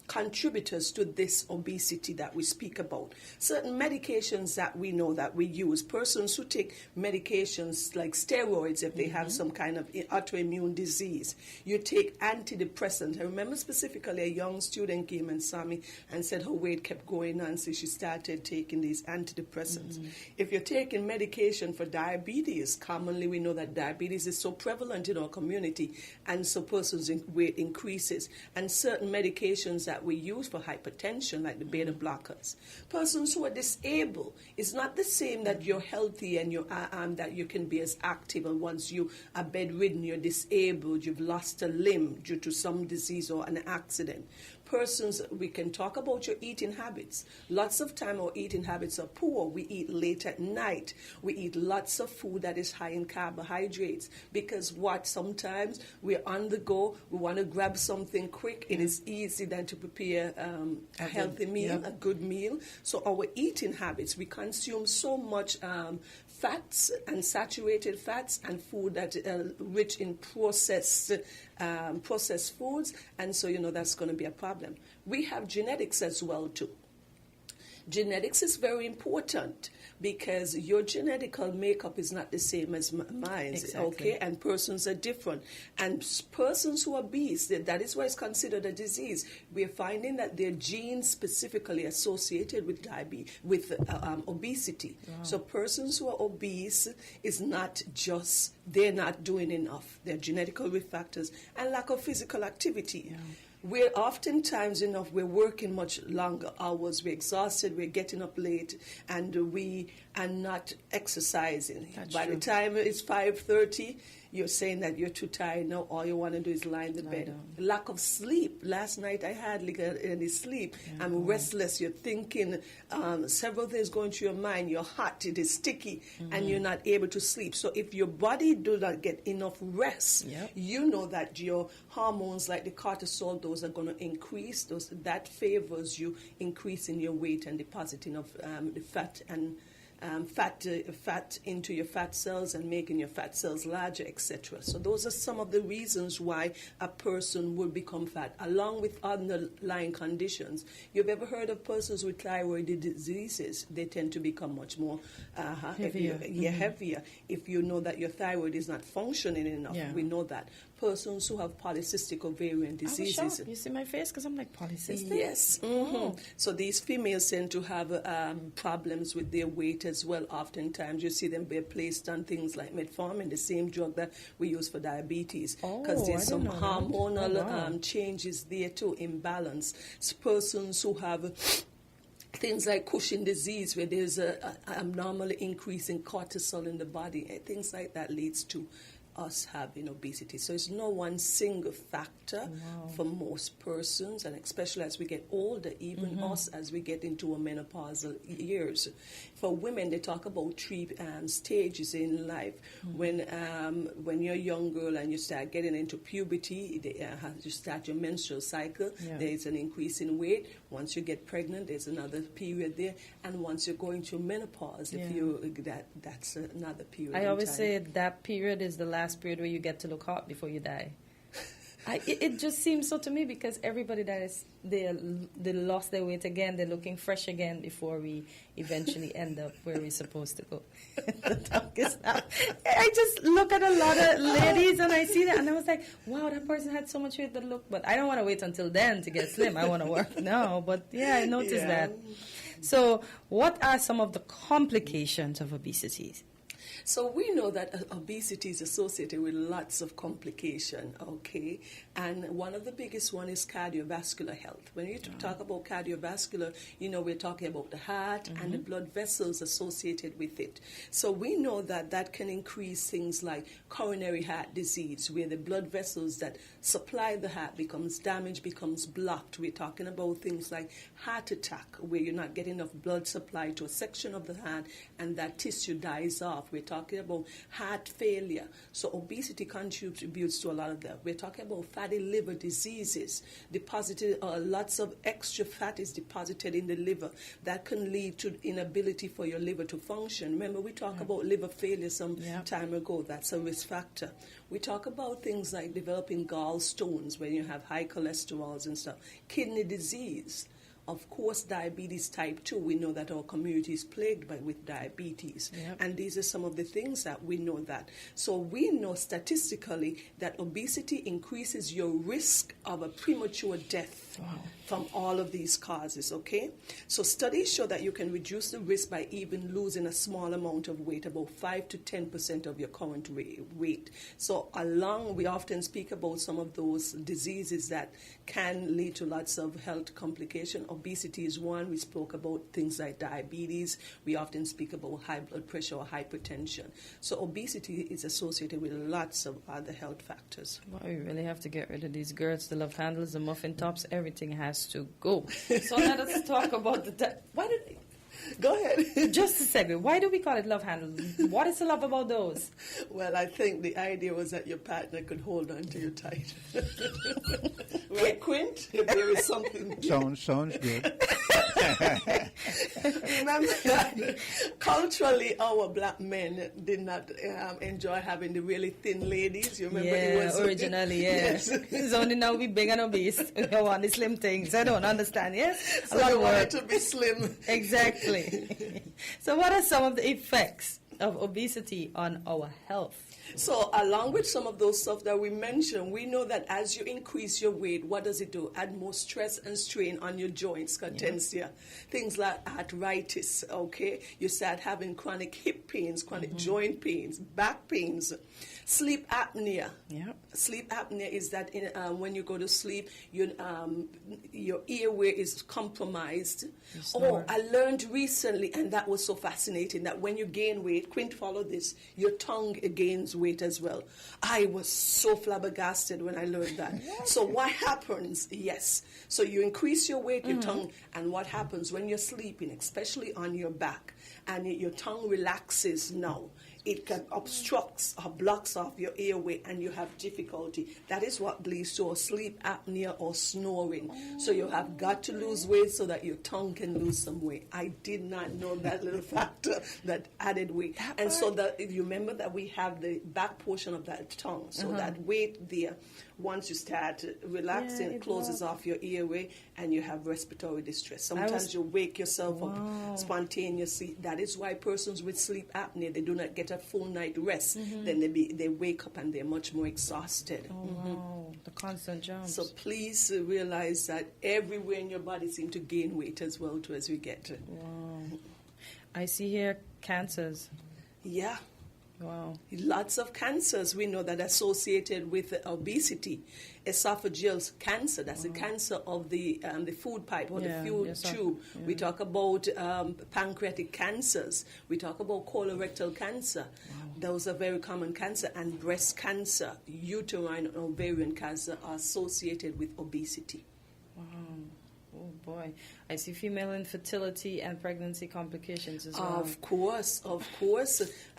contributors to this obesity that we speak about. Certain medications that we know that we use, persons who take medications like steroids if they have some kind of autoimmune disease. You take antidepressants. I remember specifically a young student came and saw me and said her weight kept going on, so she started taking these antidepressants. If you're taking medication for diabetes, commonly we know that diabetes is so prevalent in our community, and so persons' weight increases. And certain medications that we use for hypertension, like the beta blockers. Persons who are disabled, it's not the same that you're healthy and that you can be as active, and once you are bedridden, you're disabled, you've lost a limb due to some disease or an accident. Persons, we can talk about your eating habits. Lots of time our eating habits are poor. We eat late at night. We eat lots of food that is high in carbohydrates, because sometimes we're on the go, we want to grab something quick. It is easy then to prepare a healthy meal, a good meal. So our eating habits, we consume so much fats and saturated fats and food that rich in processed foods, and so that's going to be a problem. We have genetics as well too. Genetics is very important because your genetical makeup is not the same as mine, okay? And persons are different. And persons who are obese, that is why it's considered a disease. We're finding that their genes specifically associated with obesity. Wow. So persons who are obese is not just, they're not doing enough. They're genetic risk factors and lack of physical activity. Yeah. we're oftentimes we're working much longer hours, we're exhausted, we're getting up late, and we are not exercising. By the time it's 5:30, you're saying that you're too tired now, all you want to do is lie in the bed. Lack of sleep. Last night I hardly got any sleep. I'm restless, you're thinking several things going through your mind, you're hot, it is sticky, and you're not able to sleep. So if your body do not get enough rest, you know that your hormones like the cortisol, those are going to increase. That favors you increasing your weight and depositing of the fat and fat into your fat cells and making your fat cells larger, etc. So those are some of the reasons why a person will become fat, along with underlying conditions. You've ever heard of persons with thyroid diseases? They tend to become much more heavier. Heavier. If you know that your thyroid is not functioning enough, we know that. Persons who have polycystic ovarian diseases. I was shocked. You see my face because I'm like polycystic? Yes. So these females tend to have problems with their weight as well. Oftentimes you see them be placed on things like metformin, the same drug that we use for diabetes, because there's some hormonal changes there too, imbalance. So persons who have things like Cushing disease, where there's an abnormal increase in cortisol in the body, things like that leads to us having obesity. So it's no one single factor for most persons, and especially as we get older, even us as we get into our menopausal years. For women, they talk about 3 stages in life. When you're a young girl and you start getting into puberty, you start your menstrual cycle, there's an increase in weight. Once you get pregnant, there's another period there, and once you're going through menopause, that's another period. I always say that period is the last period where you get to look hot before you die. It just seems so to me, because everybody they lost their weight again, they're looking fresh again before we eventually end up where we're supposed to go. I just look at a lot of ladies and I see that and I was like, wow, that person had so much weight that look, but I don't want to wait until then to get slim. I want to work now. But I noticed that. So what are some of the complications of obesity? So we know that obesity is associated with lots of complications, okay? And one of the biggest one is cardiovascular health. When you talk about cardiovascular, we're talking about the heart and the blood vessels associated with it. So we know that can increase things like coronary heart disease, where the blood vessels that supply the heart becomes damaged, becomes blocked. We're talking about things like heart attack, where you're not getting enough blood supply to a section of the heart and that tissue dies off. We're talking about heart failure. So obesity contributes to a lot of that. We're talking about fatty liver diseases. Lots of extra fat is deposited in the liver. That can lead to inability for your liver to function. Remember, we talked about liver failure some time ago. That's a risk factor. We talk about things like developing gallstones when you have high cholesterols and stuff. Kidney disease. Of course, diabetes type 2, we know that our community is plagued with diabetes. And these are some of the things that we know that. So we know statistically that obesity increases your risk of a premature death from all of these causes, okay? So studies show that you can reduce the risk by even losing a small amount of weight, about 5 to 10% of your current weight. So we often speak about some of those diseases that can lead to lots of health complications. Obesity is one. We spoke about things like diabetes. We often speak about high blood pressure or hypertension. So obesity is associated with lots of other health factors. Well, we really have to get rid of these girls, the love handles, the muffin tops. Everything has to go. So let us talk about Go ahead. Just a second. Why do we call it love handles? What is the love about those? Well, I think the idea was that your partner could hold on to you tight. Right, Quint? If there is something... Sounds good. Remember that culturally, our black men did not enjoy having the really thin ladies. You remember? Originally, yes. It's only now we big and obese. We want the slim things. I don't understand, yes? So a lot of work. To be slim. Exactly. So what are some of the effects of obesity on our health? So along with some of those stuff that we mentioned, we know that as you increase your weight, what does it do? Add more stress and strain on your joints, cadentia, things like arthritis, okay? You start having chronic hip pains, chronic joint pains, back pains, sleep apnea. Yeah. Sleep apnea is that when you go to sleep, your airway is compromised. Oh, I learned recently, and that was so fascinating, that when you gain weight, Quint, follow this, your tongue gains weight as well. I was so flabbergasted when I learned that. So what happens? Yes. So you increase your weight, your tongue, and what happens when you're sleeping, especially on your back, and your tongue relaxes now, it can obstructs or blocks off your airway and you have difficulty. That is what leads to a sleep apnea or snoring. So you have got to lose weight so that your tongue can lose some weight. I did not know that little factor that added weight. And so if you remember that we have the back portion of that tongue, so that weight there, once you start relaxing, it closes off your airway and you have respiratory distress. Sometimes you wake yourself up spontaneously. That is why persons with sleep apnea, they do not get a full night rest. Then they wake up and they're much more exhausted. Wow, the constant jumps. So please realize that everywhere in your body seems to gain weight as well too as we get to. Wow. I see here cancers. Yeah. Wow. Lots of cancers we know that are associated with obesity. Esophageal cancer, that's the cancer of the food pipe or the food tube. Yeah. We talk about pancreatic cancers. We talk about colorectal cancer. Those are very common cancer. And breast cancer, uterine and ovarian cancer are associated with obesity. Wow. Oh boy. I see female infertility and pregnancy complications as well. Of course.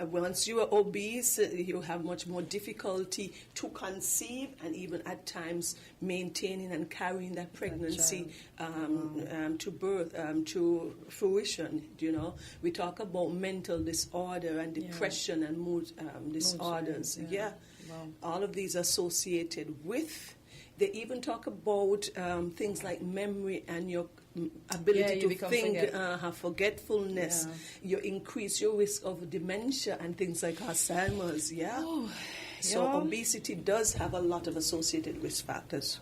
Once you are obese, you have much more difficulty to conceive and even at times maintaining and carrying that pregnancy to birth, to fruition, you know. We talk about mental disorder and depression and mood disorders. Wow. All of these are associated with. They even talk about things like memory and your ability to think, forgetfulness. You increase your risk of dementia and things like Alzheimer's. So obesity does have a lot of associated risk factors.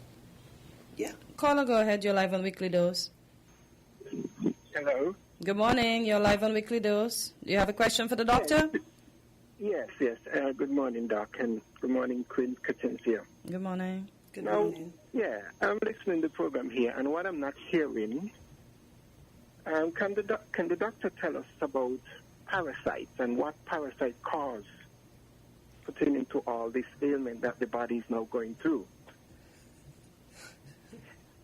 Caller, go ahead. You're live on Weekly Dose. Hello. Good morning. You're live on Weekly Dose. Do you have a question for the doctor? Yes. Good morning, Doc, and good morning, Queen Catencia. Good morning. Good morning. I'm listening to the program here, and what I'm not hearing, can the doctor tell us about parasites and what parasites cause pertaining to all this ailment that the body is now going through?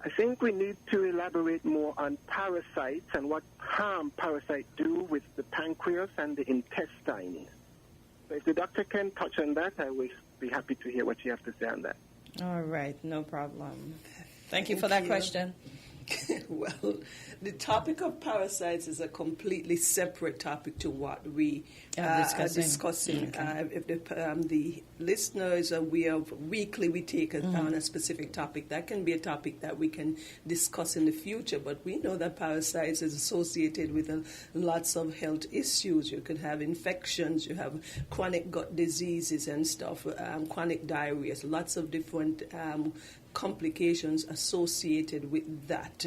I think we need to elaborate more on parasites and what harm parasites do with the pancreas and the intestine. So if the doctor can touch on that, I will be happy to hear what you have to say on that. All right, no problem. Thank you for that question. Well, the topic of parasites is a completely separate topic to what we are discussing. Okay. If the listeners are aware of weekly, we take on a specific topic. That can be a topic that we can discuss in the future, but we know that parasites is associated with lots of health issues. You could have infections, you have chronic gut diseases and stuff, chronic diarrhea, lots of different complications associated with that.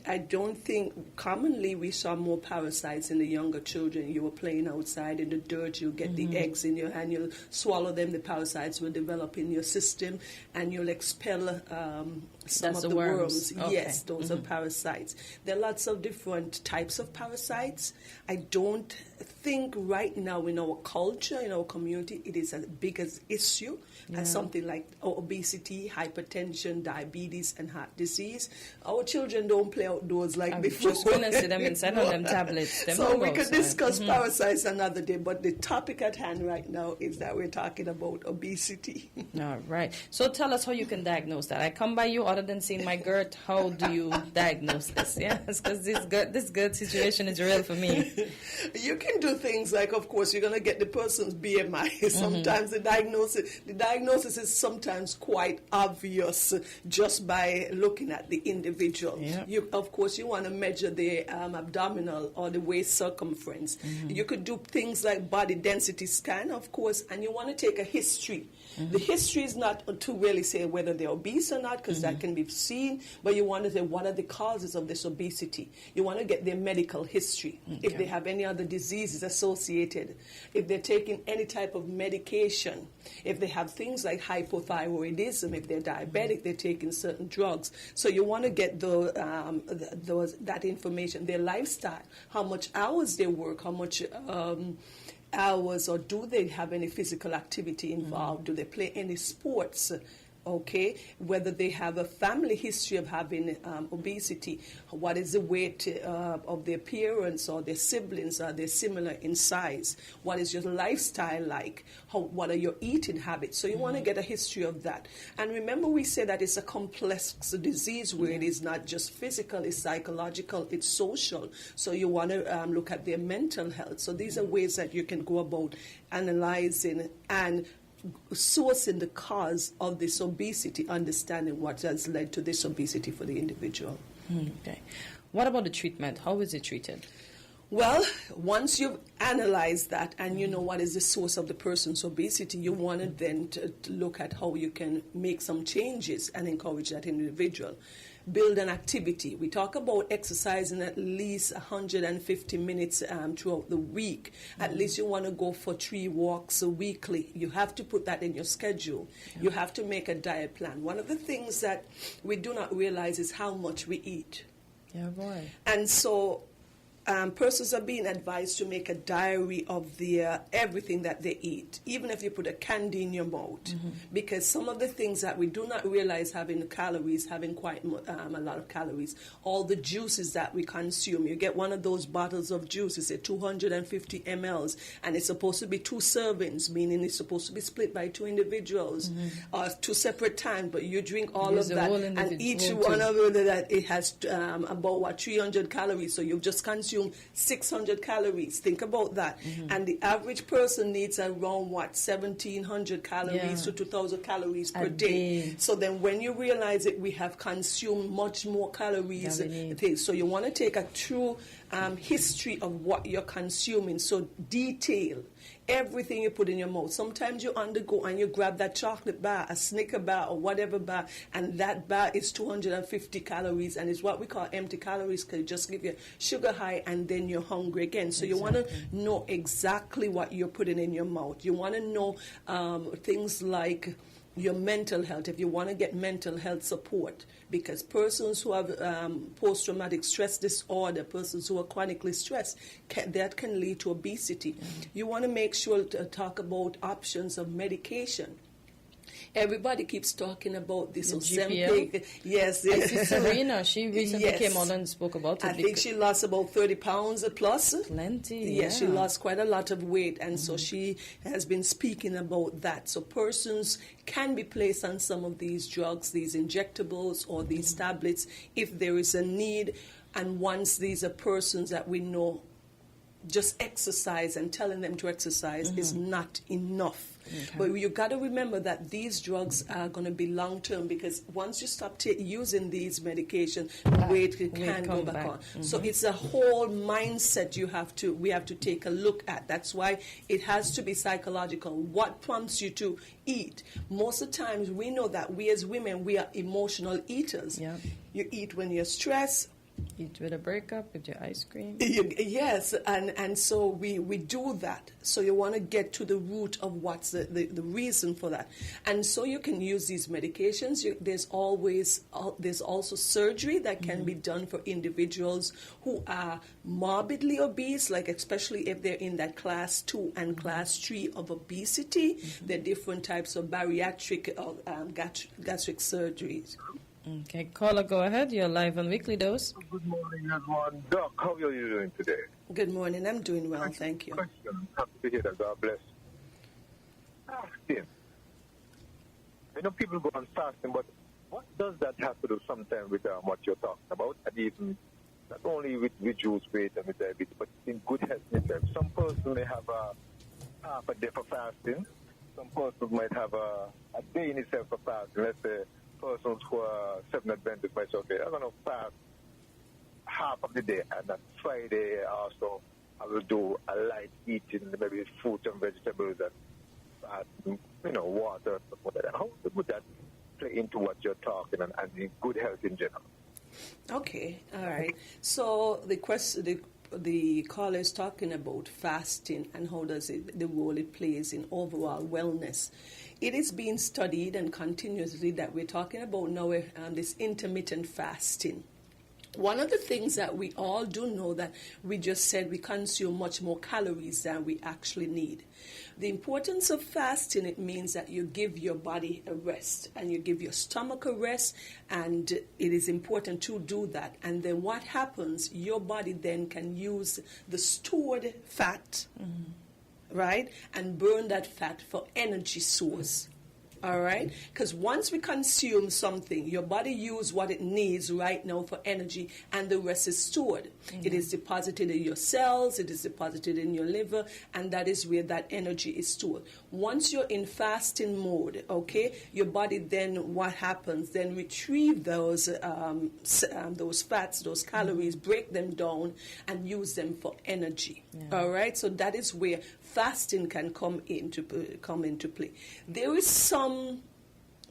I don't think commonly we saw more parasites in the younger children. You were playing outside in the dirt, you get the eggs in your hand, you'll swallow them, the parasites will develop in your system, and you'll expel some of the worms. Okay. Yes, those are parasites. There are lots of different types of parasites. I don't think right now in our culture, in our community, it is as big as issue as something like obesity, hypertension, diabetes, and heart disease. Our children don't play outdoors like before. Just going to see them inside on them tablets. So we could discuss parasites another day, but the topic at hand right now is that we're talking about obesity. All right. So tell us how you can diagnose that. I come by you all rather than seeing my GERD, how do you diagnose this? Yes, because this GERD situation is real for me. You can do things like, of course, you're going to get the person's BMI. Sometimes the diagnosis is sometimes quite obvious just by looking at the individual. Yeah. Of course, you want to measure the abdominal or the waist circumference. You could do things like body density scan, of course, and you want to take a history. The history is not to really say whether they're obese or not, because that can be seen, but you want to say what are the causes of this obesity. You want to get their medical history, if they have any other diseases associated, if they're taking any type of medication, if they have things like hypothyroidism, if they're diabetic, they're taking certain drugs. So you want to get that information, their lifestyle, how much hours they work, how much hours, or do they have any physical activity involved? Do they play any sports? Okay, whether they have a family history of having obesity, what is the weight of their parents or their siblings? Are they similar in size? What is your lifestyle like? What are your eating habits? So you want to get a history of that. And remember, we say that it's a complex disease where it is not just physical, it's psychological, it's social. So you want to look at their mental health. So these are ways that you can go about analyzing and sourcing the cause of this obesity, understanding what has led to this obesity for the individual. Okay. What about the treatment? How is it treated? Well, once you've analyzed that and you know what is the source of the person's obesity, you want to then to look at how you can make some changes and encourage that individual. Build an activity. We talk about exercising at least 150 minutes throughout the week. At least you want to go for 3 walks weekly. You have to put that in your schedule. You have to make a diet plan. One of the things that we do not realize is how much we eat. Yeah, boy. And so persons are being advised to make a diary of their everything that they eat, even if you put a candy in your mouth, because some of the things that we do not realize having quite a lot of calories. All the juices that we consume, you get one of those bottles of juice, it's 250 mLs, and it's supposed to be 2 servings, meaning it's supposed to be split by 2 individuals or 2 separate times, but you drink all of that, and each one of that, it has about 300 calories, so you've just consumed 600 calories. Think about that. And the average person needs around 1,700 calories to 2,000 calories per day. So then when you realize it, we have consumed much more calories. So you want to take a true history of what you're consuming. So detail everything you put in your mouth. Sometimes you undergo and you grab that chocolate bar, a Snicker bar, or whatever bar, and that bar is 250 calories, and it's what we call empty calories, because it just give you sugar high and then you're hungry again. So you want to know exactly what you're putting in your mouth. You want to know things like your mental health, if you want to get mental health support, because persons who have post-traumatic stress disorder, persons who are chronically stressed, that can lead to obesity. You want to make sure to talk about options of medication. Everybody keeps talking about this Ozempic. Yes. I see Serena, she recently came on and spoke about it. I think she lost about 30 pounds plus. Plenty. Yes, she lost quite a lot of weight, and so she has been speaking about that. So persons can be placed on some of these drugs, these injectables or these tablets, if there is a need. And once these are persons that we know, just exercise and telling them to exercise is not enough. But you got to remember that these drugs are going to be long-term, because once you stop using these medications, weight can go back on. So it's a whole mindset we have to take a look at. That's why it has to be psychological. What prompts you to eat? Most of the times we know that we as women, we are emotional eaters. You eat when you're stressed. Eat with a breakup, with your ice cream. Yes, and so we do that. So you want to get to the root of what's the reason for that. And so you can use these medications. There's also surgery that can be done for individuals who are morbidly obese, like especially if they're in that class 2 and class 3 of obesity. There are different types of bariatric gastric surgeries. Okay, caller, go ahead. You're live on Weekly Dose. Good morning, everyone. Doc, how are you doing today? Good morning. I'm doing well, thank you. Question. Happy to hear that. God bless. Ask him. I know people go on fasting, but what does that have to do sometimes with what you're talking about? And even not only with reduced weight and with diabetes, but in good health itself. Some persons may have a half a day for fasting. Some persons might have a day in itself for fasting. Let's say persons who are 7 Adventists might say, okay, I'm going to fast half of the day, and on Friday also I will do a light eating, maybe fruits and vegetables and water and stuff like that. How would that play into what you're talking and in good health in general? Okay, all right. So the caller is talking about fasting and how does the role it plays in overall wellness. It is being studied and continuously that we're talking about now this intermittent fasting. One of the things that we all do know that we just said we consume much more calories than we actually need. The importance of fasting, it means that you give your body a rest and you give your stomach a rest, and it is important to do that. And then what happens, your body then can use the stored fat, right, and burn that fat for energy source. All right? Because once we consume something, your body uses what it needs right now for energy, and the rest is stored. It is deposited in your cells, it is deposited in your liver, and that is where that energy is stored. Once you're in fasting mode, okay, your body then, what happens? Then retrieve those fats, those calories, break them down, and use them for energy. All right? So that is where fasting can come into play. There is some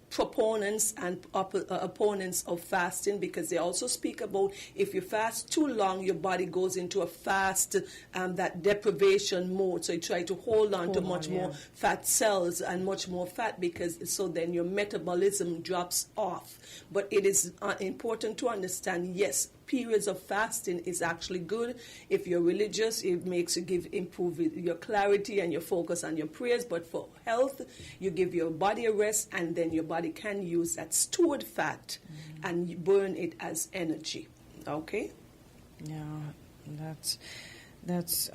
proponents and opponents of fasting, because they also speak about if you fast too long, your body goes into a fast, that deprivation mode. So you try to hold on to much more fat cells and much more fat, because so then your metabolism drops off. But it is important to understand, yes, periods of fasting is actually good. If you're religious, it makes you improve your clarity and your focus on your prayers. But for health, you give your body a rest, and then your body can use that stored fat and burn it as energy. Okay? Yeah, that's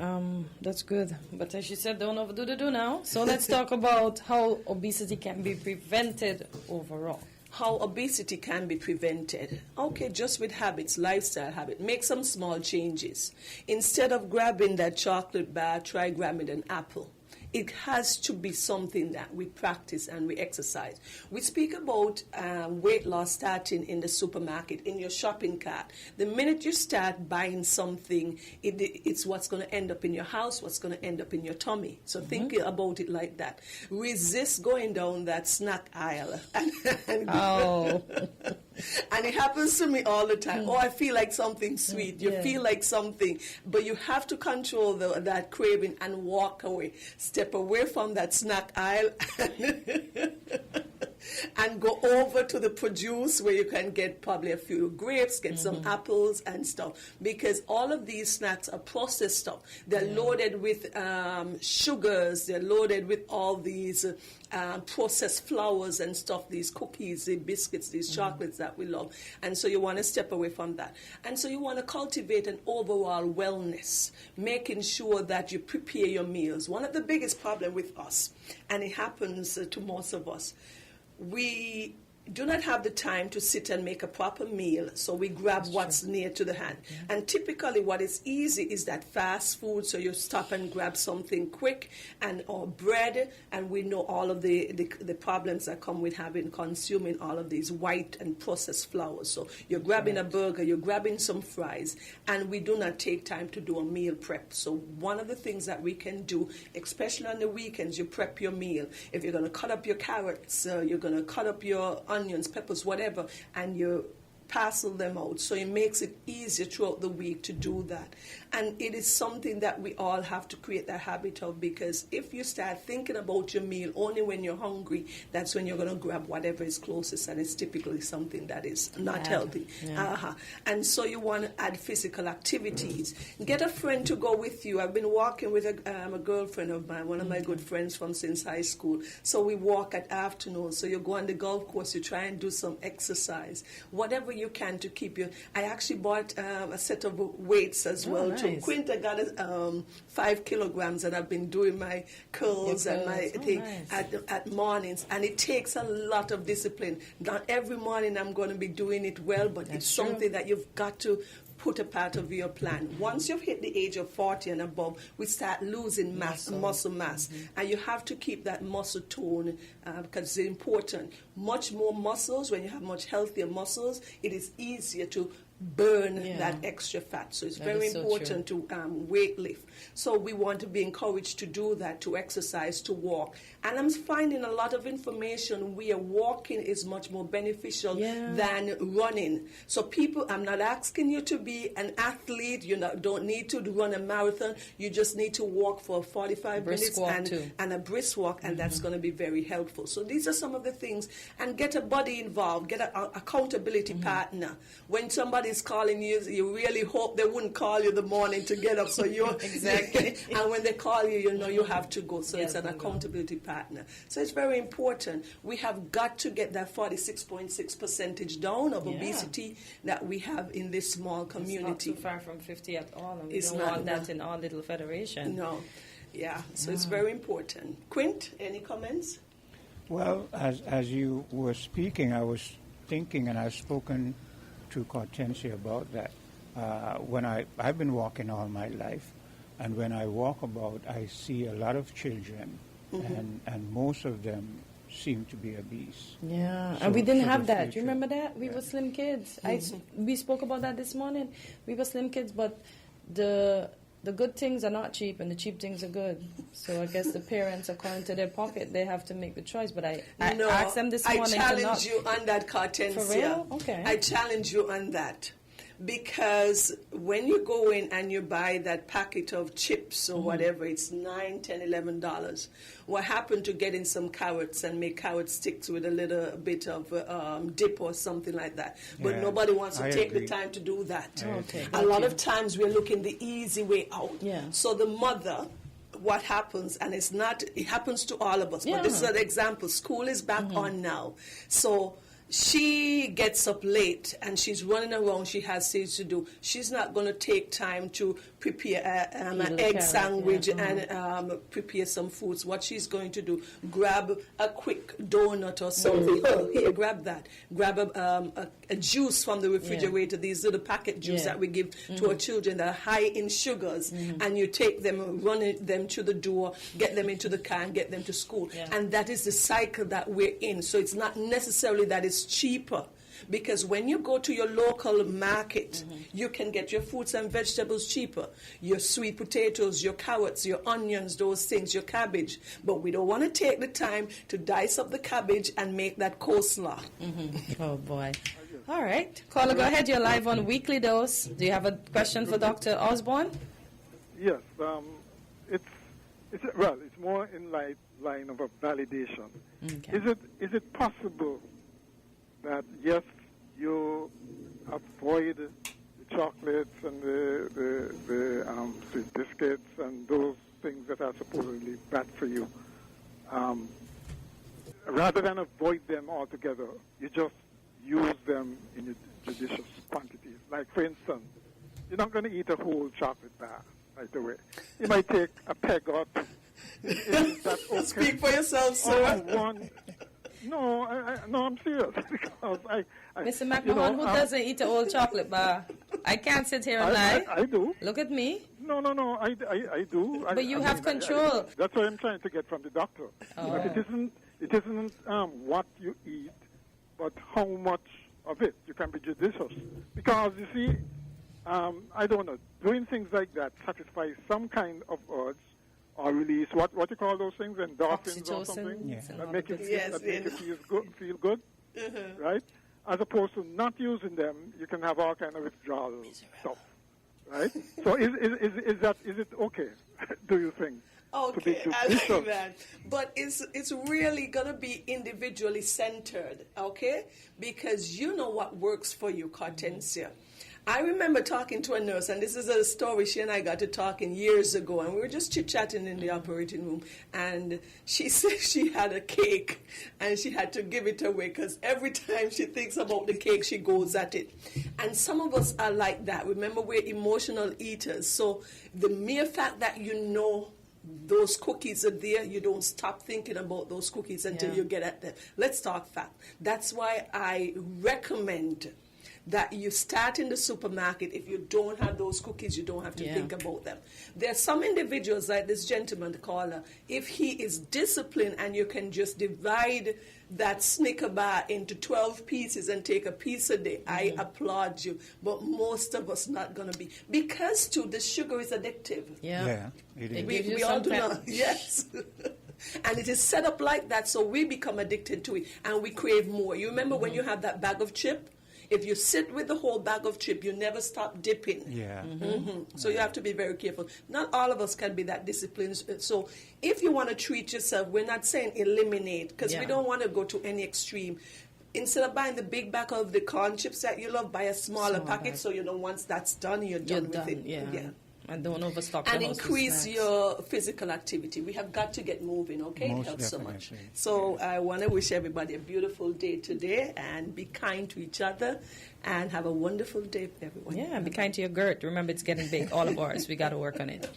good. But as she said, don't overdo the do now. So let's talk about how obesity can be prevented overall. How obesity can be prevented. Okay, just with habits, lifestyle habit. Make some small changes. Instead of grabbing that chocolate bar, try grabbing an apple. It has to be something that we practice and we exercise. We speak about weight loss starting in the supermarket, in your shopping cart. The minute you start buying something, it's what's going to end up in your house, what's going to end up in your tummy. So think about it like that. Resist going down that snack aisle. And it happens to me all the time. Oh, I feel like something sweet. You feel like something. But you have to control that craving and walk away. Step away from that snack aisle and go over to the produce where you can get probably a few grapes, get some apples and stuff. Because all of these snacks are processed stuff. They're loaded with sugars. They're loaded with all these processed flours and stuff, these cookies, these biscuits, these chocolates that we love. And so you want to step away from that. And so you want to cultivate an overall wellness, making sure that you prepare your meals. One of the biggest problems with us, and it happens to most of us, we do not have the time to sit and make a proper meal, so we grab what's near to the hand. And typically what is easy is that fast food, so you stop and grab something quick, or bread, and we know all of the problems that come with consuming all of these white and processed flours. So you're grabbing a burger, you're grabbing some fries, and we do not take time to do a meal prep. So one of the things that we can do, especially on the weekends, you prep your meal. If you're going to cut up your carrots, you're going to cut up your onions, peppers, whatever, and you parcel them out. So it makes it easier throughout the week to do that. And it is something that we all have to create that habit of, because if you start thinking about your meal only when you're hungry, that's when you're going to grab whatever is closest, and it's typically something that is not healthy. And so you want to add physical activities. Get a friend to go with you. I've been walking with a girlfriend of mine, one of my good friends from since high school. So we walk at afternoon. So you go on the golf course, you try and do some exercise. Whatever you can to keep you. I actually bought a set of weights as well too. Quinta got 5 kilograms, and I've been doing my curls and my thing at mornings, and it takes a lot of discipline. Not every morning I'm going to be doing it well, but it's something that you've got to put a part of your plan. Once you've hit the age of 40 and above, we start losing muscle mass. And you have to keep that muscle tone because it's important. Much more muscles, when you have much healthier muscles, it is easier to burn that extra fat. So it's very important to weight lift. So we want to be encouraged to do that, to exercise, to walk. And I'm finding a lot of information where walking is much more beneficial than running. So people, I'm not asking you to be an athlete. You don't need to run a marathon. You just need to walk for 45 minutes and a brisk walk, and that's going to be very helpful. So these are some of the things. And get a buddy involved. Get an accountability partner. When somebody's calling you, you really hope they wouldn't call you the morning to get up. So you're exactly. And when they call you, you know you have to go. So it's an accountability partner. So it's very important. We have got to get that 46.6% down of obesity that we have in this small community. It's not too far from 50 at all. And we don't want that in our little federation. No. Yeah. So it's very important. Quint, any comments? Well, as you were speaking, I was thinking, and I've spoken to Hortensia about that. When I've been walking all my life, and when I walk about, I see a lot of children, and most of them seem to be obese. Yeah, and we didn't have that. Do you remember that? We were slim kids. We spoke about that this morning. We were slim kids, but the good things are not cheap, and the cheap things are good. So I guess the parents, according to their pocket, they have to make the choice. But I asked them this morning. I challenge you on that, Hortensia. For real? Okay. I challenge you on that. Because when you go in and you buy that packet of chips or whatever, it's $9, $10, $11. What happened to getting some carrots and make carrot sticks with a little bit of dip or something like that? But nobody wants to take the time to do that. A lot of times we're looking the easy way out. So the mother, what happens, and it happens to all of us, but this is an example. School is back on now. So she gets up late and she's running around. She has things to do. She's not going to take time to prepare an egg sandwich and prepare some foods. What she's going to do, grab a quick donut or something. Oh, here, grab that. Grab a juice from the refrigerator, these little packet juice that we give to our children that are high in sugars, and you take them, run them to the door, get them into the car, and get them to school. And that is the cycle that we're in. So it's not necessarily that it's cheaper, because when you go to your local market, you can get your fruits and vegetables cheaper. Your sweet potatoes, your carrots, your onions, those things, your cabbage. But we don't want to take the time to dice up the cabbage and make that coleslaw. Oh, boy. All right. Caller, go ahead. You're live on Weekly Dose. Do you have a question for Dr. Osborne? Yes. It's more in line of a validation. Okay. Is it possible that, yes, you avoid the chocolates and the sweet biscuits and those things that are supposedly bad for you, rather than avoid them altogether, you just use them in judicious quantities. Like, for instance, you're not going to eat a whole chocolate bar right away. You might take a peg or two. Is that okay? Speak for yourself, sir. No, I'm serious. Because Mr. McMahon, who doesn't eat a whole chocolate bar? I can't sit here and lie. I do. Look at me. No, I do. But you have control. That's what I'm trying to get from the doctor. Oh. But it isn't what you eat, but how much of it. You can be judicious. Because, you see, I don't know, doing things like that satisfies some kind of urge, or release what you call those things, endorphins or something, that make it feel good, right? As opposed to not using them, you can have all kind of withdrawal stuff, right? So is it okay? Do you think? Okay, I like that. But it's really going to be individually centered, okay? Because you know what works for you, Hortensia. I remember talking to a nurse, and this is a story she and I got to talking years ago, and we were just chit-chatting in the operating room, and she said she had a cake, and she had to give it away, because every time she thinks about the cake, she goes at it. And some of us are like that. Remember, we're emotional eaters, so the mere fact that you know those cookies are there, you don't stop thinking about those cookies until you get at them. Let's talk fact. That's why I recommend that you start in the supermarket. If you don't have those cookies, you don't have to think about them. There are some individuals, like this gentleman, the caller, if he is disciplined and you can just divide that Snicker bar into 12 pieces and take a piece a day, I applaud you. But most of us not going to be. Because, too, the sugar is addictive. Yeah, it is. We all do not. Yes. And it is set up like that, so we become addicted to it, and we crave more. You remember when you have that bag of chip? If you sit with the whole bag of chip, you never stop dipping. Yeah. So you have to be very careful. Not all of us can be that disciplined. So if you want to treat yourself, we're not saying eliminate, because we don't want to go to any extreme. Instead of buying the big bag of the corn chips that you love, buy a smaller packet, so you know once that's done, you're done with it. Yeah. And don't overstock And your house with increase snacks. your physical activity. We have got to get moving, okay? Most It helps so definitely. much. So I want to wish everybody a beautiful day today, and be kind to each other, and have a wonderful day, everyone. Yeah, be kind to your GERD. Remember, it's getting big. All of ours. We got to work on it.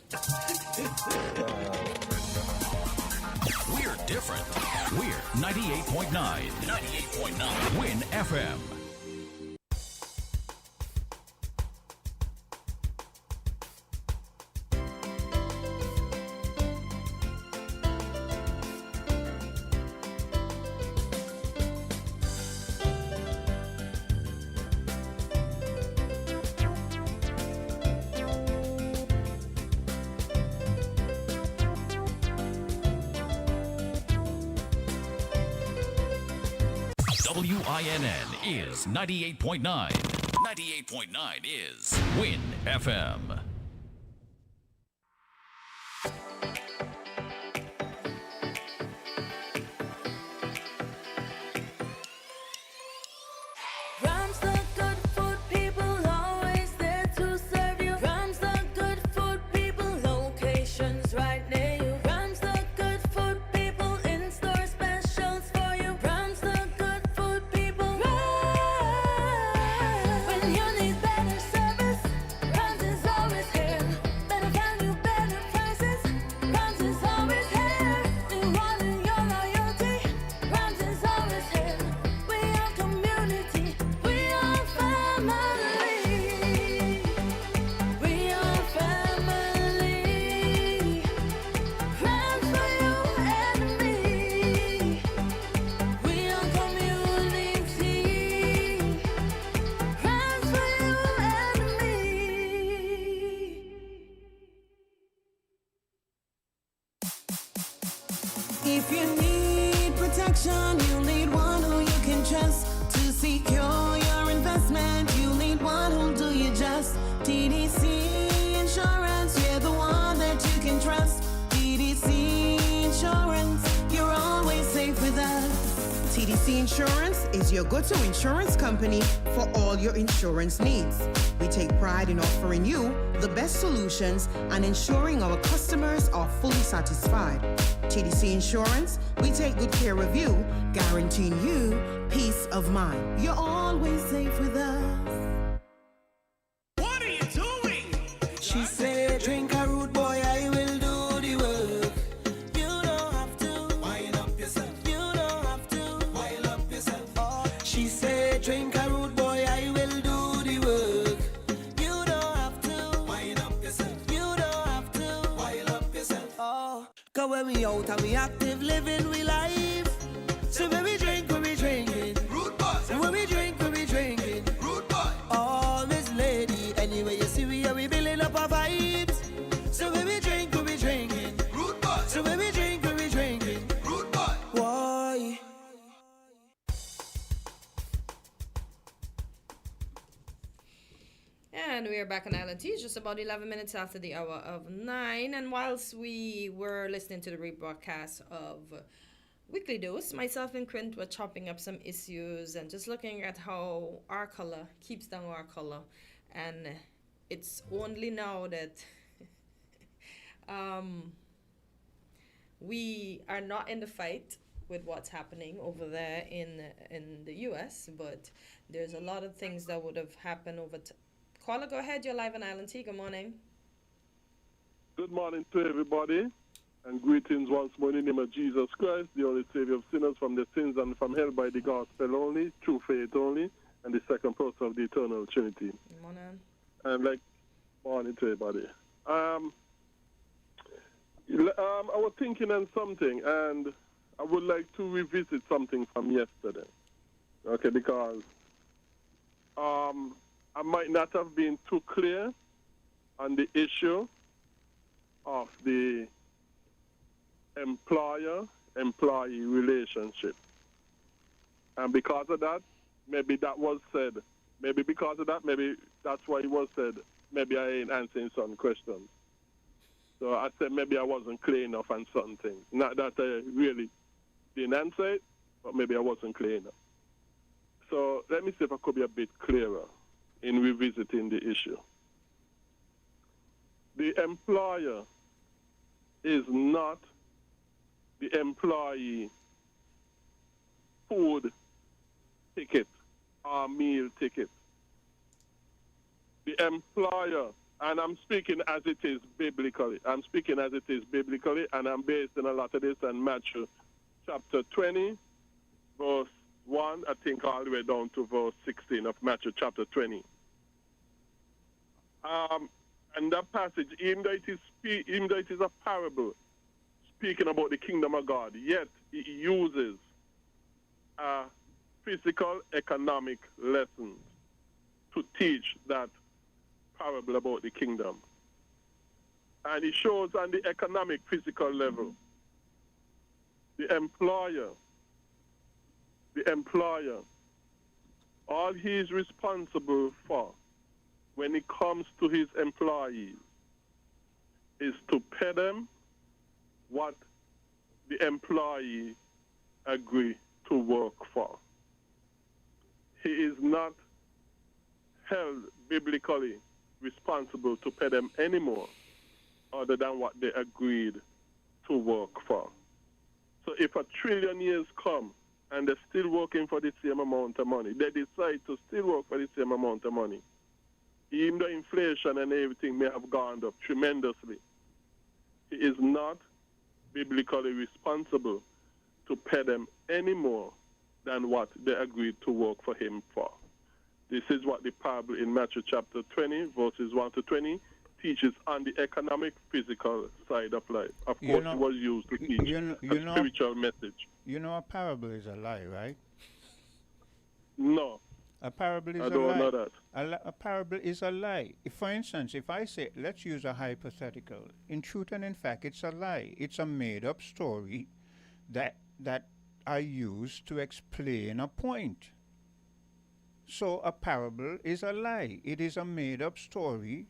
We're different. We're 98.9. 98.9. Win FM. WINN is 98.9. 98.9 is Win FM. Rams the good food people, always there to serve you. Rams the good food people, locations right near you. Rams the good food people, in-store specials for you. Rams the good food people. Rams. When you need better service, Rams is always here. Better value, better prices. Rams is always here. Rewarding your loyalty. Rams is always here. We are community. We are family. We are family. Rams for you and me. We are community. Rams for you and me. If you need protection, you need one who you can trust to secure your investment. You need one who'll do you just. TDC Insurance, you're the one that you can trust. TDC Insurance, you're always safe with us. TDC Insurance is your go-to insurance company for all your insurance needs. We take pride in offering you the best solutions and ensuring our customers are fully satisfied. TDC Insurance, we take good care of you, guaranteeing you peace of mind. You're always safe with us. What are you doing? She said, drink a root boy, I will do the work. You don't have to wind up yourself. You don't have to wind up yourself. Oh, she said, drink a root boy, I will do the work. You don't have to wind up yourself. You don't have to wind up yourself. Oh, cause when we out and we active living we life. So when we drink, root boy. So when we drink, root boy. Oh, Miss Lady, anyway you see we are we building up our vibes. So when we drink, root boy. So when we drink, root boy. Why? And we are back on Island T. It's just about 11 minutes after the hour of 9. And whilst we were listening to the rebroadcast of Weekly Dose, myself and Quint were chopping up some issues and just looking at how our color keeps down our color. And it's only now that we are not in the fight with what's happening over there in the U.S., but there's a lot of things that would have happened over. Caller, go ahead. You're live on Island T. Good morning. Good morning to everybody, and greetings once more in the name of Jesus Christ, the only Savior of sinners from their sins and from hell by the gospel only, true faith only, and the second person of the eternal Trinity. Good morning. And morning to everybody. I was thinking on something, and I would like to revisit something from yesterday. Okay, because I might not have been too clear on the issue of the employer-employee relationship. And because of that, maybe that was said. Maybe because of that, maybe that's why it was said. Maybe I ain't answering some questions. So I said maybe I wasn't clear enough on certain things. Not that I really didn't answer it, but maybe I wasn't clear enough. So let me see if I could be a bit clearer in revisiting the issue. The employer is not the employee food ticket or meal ticket. The employer, and I'm speaking as it is biblically. I'm speaking as it is biblically, and I'm basing a lot of this on Matthew chapter 20, verse 1, I think all the way down to verse 16 of Matthew chapter 20. And that passage, even though it is a parable speaking about the kingdom of God, yet it uses physical economic lessons to teach that parable about the kingdom. And it shows on the economic physical level, the employer, all he is responsible for when it comes to his employees is to pay them what the employee agree to work for. He is not held biblically responsible to pay them any more other than what they agreed to work for. So if 1 trillion years come and they're still working for the same amount of money, they decide to still work for the same amount of money, even though inflation and everything may have gone up tremendously, he is not biblically responsible to pay them any more than what they agreed to work for him for. This is what the parable in Matthew chapter 20, verses 1 to 20, teaches on the economic, physical side of life. Of course, it was used to teach a spiritual message. You know a parable is a lie, right? No. A parable is a lie. I don't know that. A parable is a lie. For instance, if I say, let's use a hypothetical. In truth and in fact, it's a lie. It's a made-up story that I use to explain a point. So a parable is a lie. It is a made-up story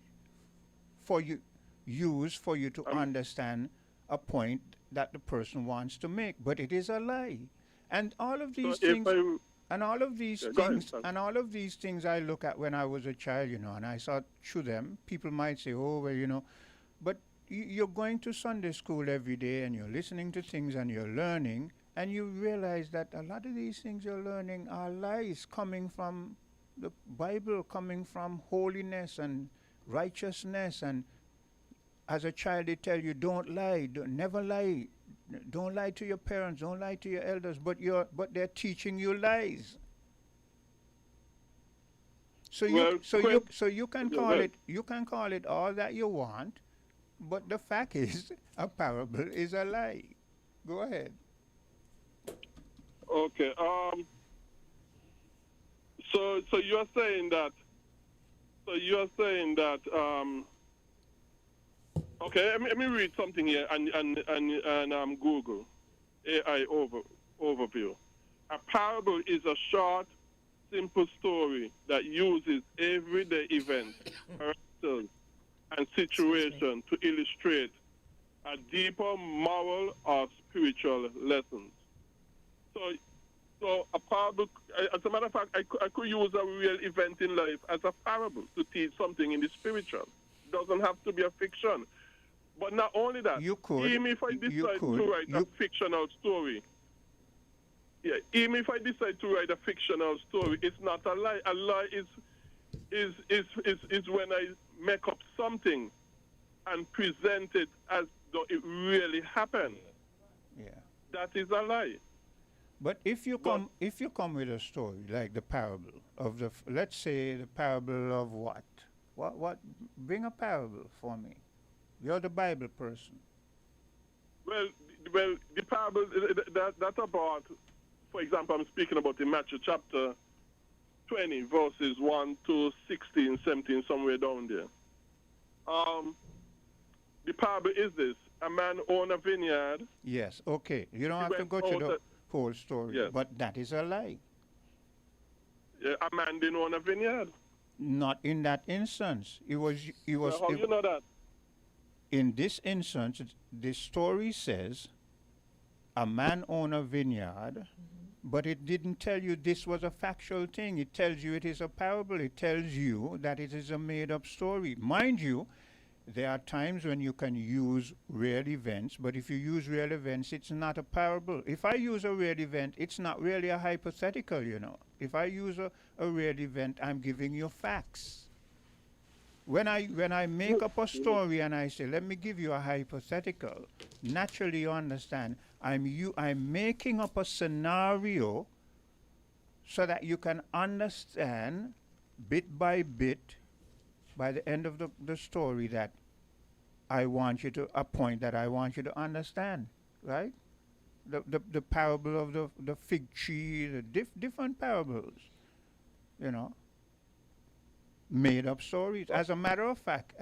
for you to understand a point that the person wants to make. But it is a lie. And all of these things... And all of these things I look at when I was a child, and I saw through them. People might say, oh, well, but you're going to Sunday school every day and you're listening to things and you're learning, and you realize that a lot of these things you're learning are lies coming from the Bible, coming from holiness and righteousness. And as a child, they tell you, don't lie, never lie. Don't lie to your parents. Don't lie to your elders. But they're teaching you lies. So you can call it all that you want, but the fact is a parable is a lie. Go ahead. Okay. So you're saying that. Okay, let me read something here and Google AI overview. A parable is a short, simple story that uses everyday events, characters, and situations to illustrate a deeper moral or spiritual lesson. So So a parable, as a matter of fact, I could use a real event in life as a parable to teach something in the spiritual. Doesn't have to be a fiction. But not only that, You could. even if I decide to write a fictional story, even if I decide to write a fictional story, it's not a lie. A lie is when I make up something and present it as though it really happened. Yeah. That is a lie. But if you come with a story like the parable of let's say the parable of what bring a parable for me. You're the Bible person. Well, the parable that about, for example, I'm speaking about in Matthew chapter 20, verses 1 to 16, 17, somewhere down there. The parable is this: a man owned a vineyard. Yes. Okay. You don't have to go to the whole story, yes. But that is a lie. A man didn't own a vineyard. Not in that instance. It was. How you know that? In this instance, the story says a man owned a vineyard, but it didn't tell you this was a factual thing. It tells you it is a parable. It tells you that it is a made-up story. Mind you, there are times when you can use real events, but if you use real events, it's not a parable. If I use a real event, it's not really a hypothetical, you know. If I use a real event, I'm giving you facts. When I make up a story and I say, let me give you a hypothetical, naturally you understand, I'm making up a scenario so that you can understand bit by bit by the end of the story that a point that I want you to understand, right? The parable of the fig tree, the different parables, you know. Made up stories. As a matter of fact,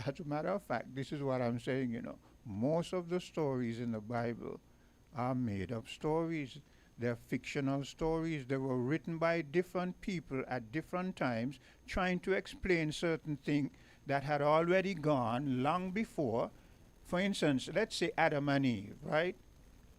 this is what I'm saying, you know. Most of the stories in the Bible are made up stories. They're fictional stories. They were written by different people at different times trying to explain certain things that had already gone long before. For instance, let's say Adam and Eve, right?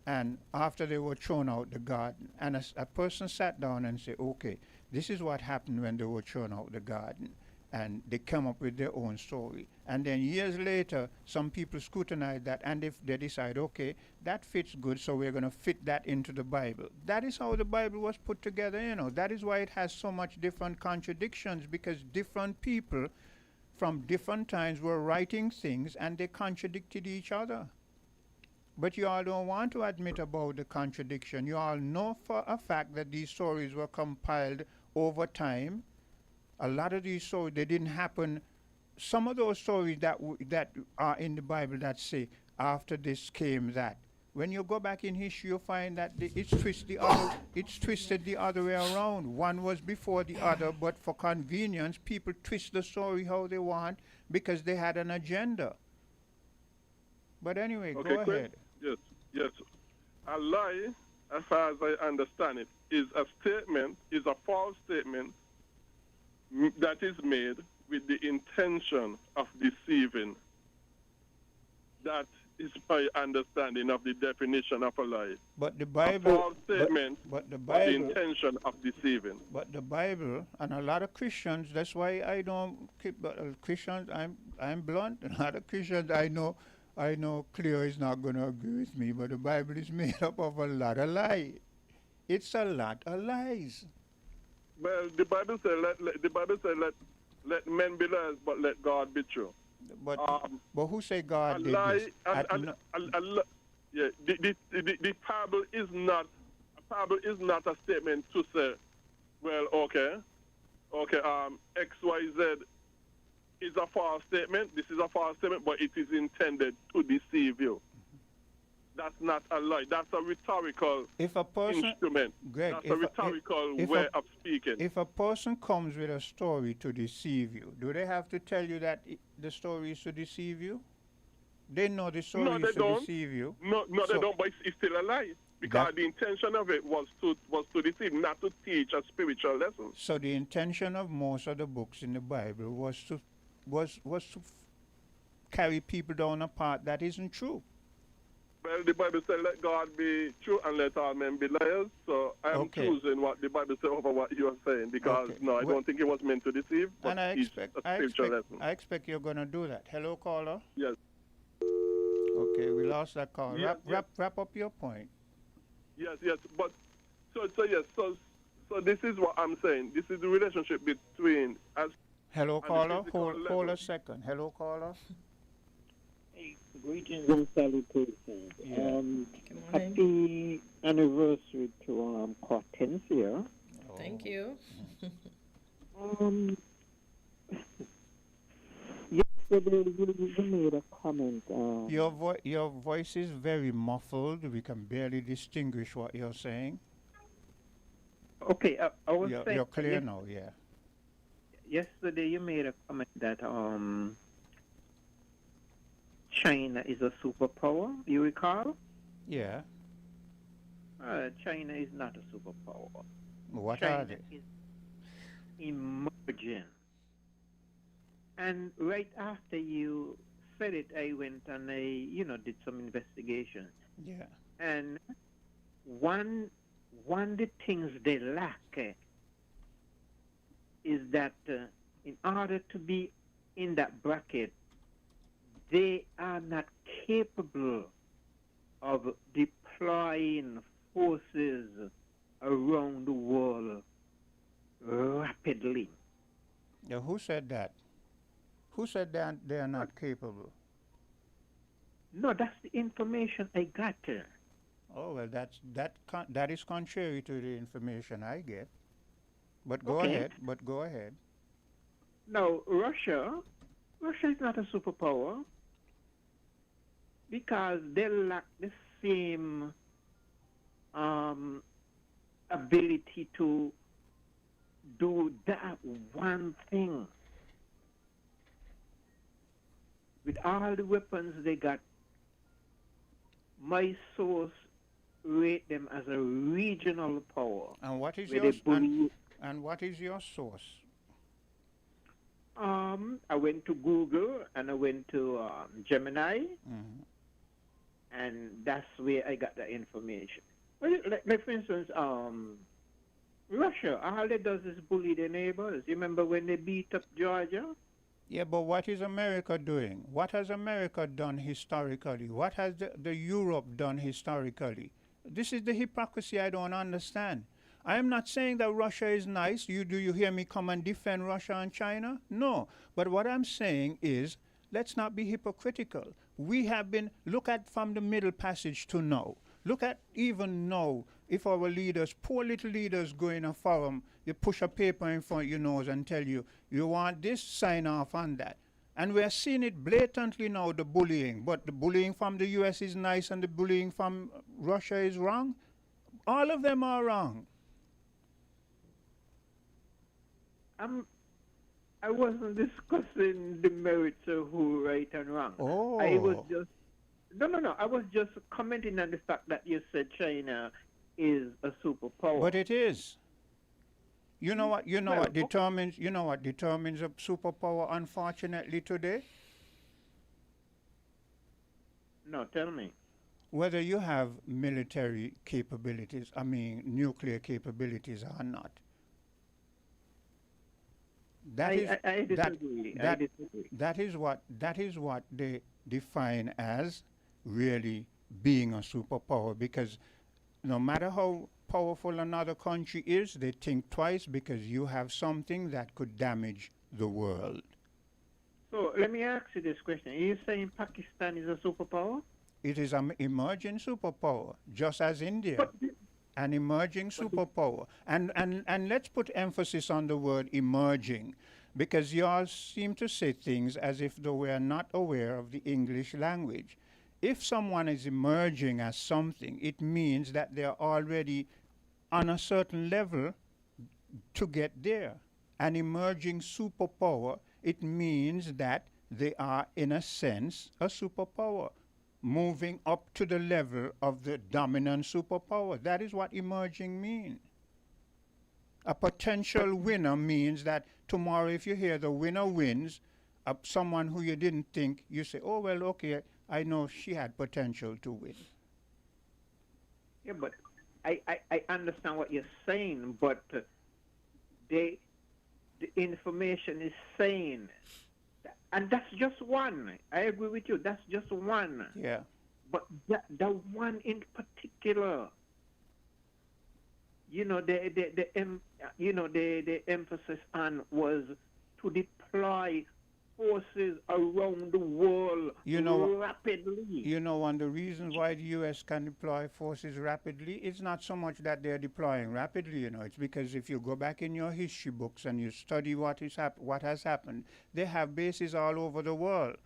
And after they were thrown out the garden, and a person sat down and said, okay, this is what happened when they were thrown out the garden. And they come up with their own story. And then years later, some people scrutinize that, and if they decide, okay, that fits good, so we're going to fit that into the Bible. That is how the Bible was put together, you know. That is why it has so much different contradictions, because different people from different times were writing things, and they contradicted each other. But you all don't want to admit about the contradiction. You all know for a fact that these stories were compiled over time. A lot of these stories, they didn't happen. Some of those stories that are in the Bible that say, after this came that. When you go back in history, you'll find that it's twisted the other way around. One was before the other, but for convenience, people twist the story how they want because they had an agenda. But anyway, okay, go ahead. Yes. A lie, as far as I understand it, is a false statement that is made with the intention of deceiving. That is my understanding of the definition of a lie. But the Bible, a false statement but the with Bible, the intention of deceiving. But the Bible, and a lot of Christians, that's why I don't keep Christians. I'm blunt. A lot of Christians I know Cleo is not going to agree with me, but the Bible is made up of a lot of lies. It's a lot of lies. Well, the Bible says, let men be liars, but let God be true. But who say God did lie, this? The parable is not a statement to say, well, okay, X, Y, Z is a false statement. This is a false statement, but it is intended to deceive you. That's not a lie. That's a rhetorical instrument. Greg, that's a rhetorical way of speaking. If a person comes with a story to deceive you, do they have to tell you that the story is to deceive you? They know the story is to deceive you. No, they don't, but it's still a lie. Because the intention of it was to deceive, not to teach a spiritual lesson. So the intention of most of the books in the Bible was to carry people down a path that isn't true. Well, the Bible says, let God be true and let all men be liars. So I'm choosing what the Bible says over what you are saying because, no, I don't think it was meant to deceive, but And I it's expect, a spiritual lesson. I expect you're going to do that. Hello, caller. Yes. Okay, we lost that call. Yes, Wrap up your point. Yes, but so this is what I'm saying. This is the relationship between us. Hello, caller. Hold a second. Hello, caller. Greetings and salutations. Happy anniversary to Hortensia. Thank you. Yesterday you made a comment. Your voice is very muffled. We can barely distinguish what you're saying. Okay, I was saying... You're clear now, yeah. Yesterday you made a comment that China is a superpower, you recall? Yeah. China is not a superpower. What China are they? Is emerging. And right after you said it, I went and I, did some investigation. Yeah. And one of the things they lack is that in order to be in that bracket, they are not capable of deploying forces around the world rapidly. Yeah, who said that? Who said they are not capable? No, that's the information I got. Oh well, that is contrary to the information I get. But go Okay. ahead. But go ahead. Now, Russia is not a superpower because they lack the same ability to do that one thing. With all the weapons they got, my source rate them as a regional power. And what is where your they bully- and what is your source? I went to Google and I went to Gemini, and that's where I got the information. Well, like for instance, Russia, all it does is bully their neighbors. You remember when they beat up Georgia? Yeah, but what is America doing? What has America done historically? What has the Europe done historically? This is the hypocrisy I don't understand. I am not saying that Russia is nice. Do you hear me come and defend Russia and China? No. But what I'm saying is, let's not be hypocritical. We have been, look at from the Middle Passage to now. Look at even now, if our leaders, poor little leaders, go in a forum, you push a paper in front of your nose and tell you, you want this, sign off on that. And we're seeing it blatantly now, the bullying. But the bullying from the US is nice and the bullying from Russia is wrong. All of them are wrong. I wasn't discussing the merits of who right and wrong. Oh. I was just no. I was just commenting on the fact that you said China is a superpower. But it is. You know what determines a superpower, unfortunately, today? No, tell me. Whether you have military capabilities, nuclear capabilities or not. I disagree. That is what they define as really being a superpower, because no matter how powerful another country is, they think twice because you have something that could damage the world. So let me ask you this question. Are you saying Pakistan is a superpower? It is an emerging superpower, just as India. An emerging superpower. And let's put emphasis on the word emerging, because you all seem to say things as if though we are not aware of the English language. If someone is emerging as something, it means that they are already on a certain level to get there. An emerging superpower, it means that they are, in a sense, a superpower, moving up to the level of the dominant superpower. That is what emerging means. A potential winner means that tomorrow, if you hear the winner wins, someone who you didn't think, you say, oh, well, okay, I know she had potential to win. Yeah, but I understand what you're saying, but the information is saying, and that's just one. I agree with you. That's just one. Yeah. But the one in particular, the emphasis on was to deploy forces around the world rapidly. You know, one of the reasons why the U.S. can deploy forces rapidly, it's not so much that they're deploying rapidly, you know, it's because if you go back in your history books and you study what has happened, they have bases all over the world,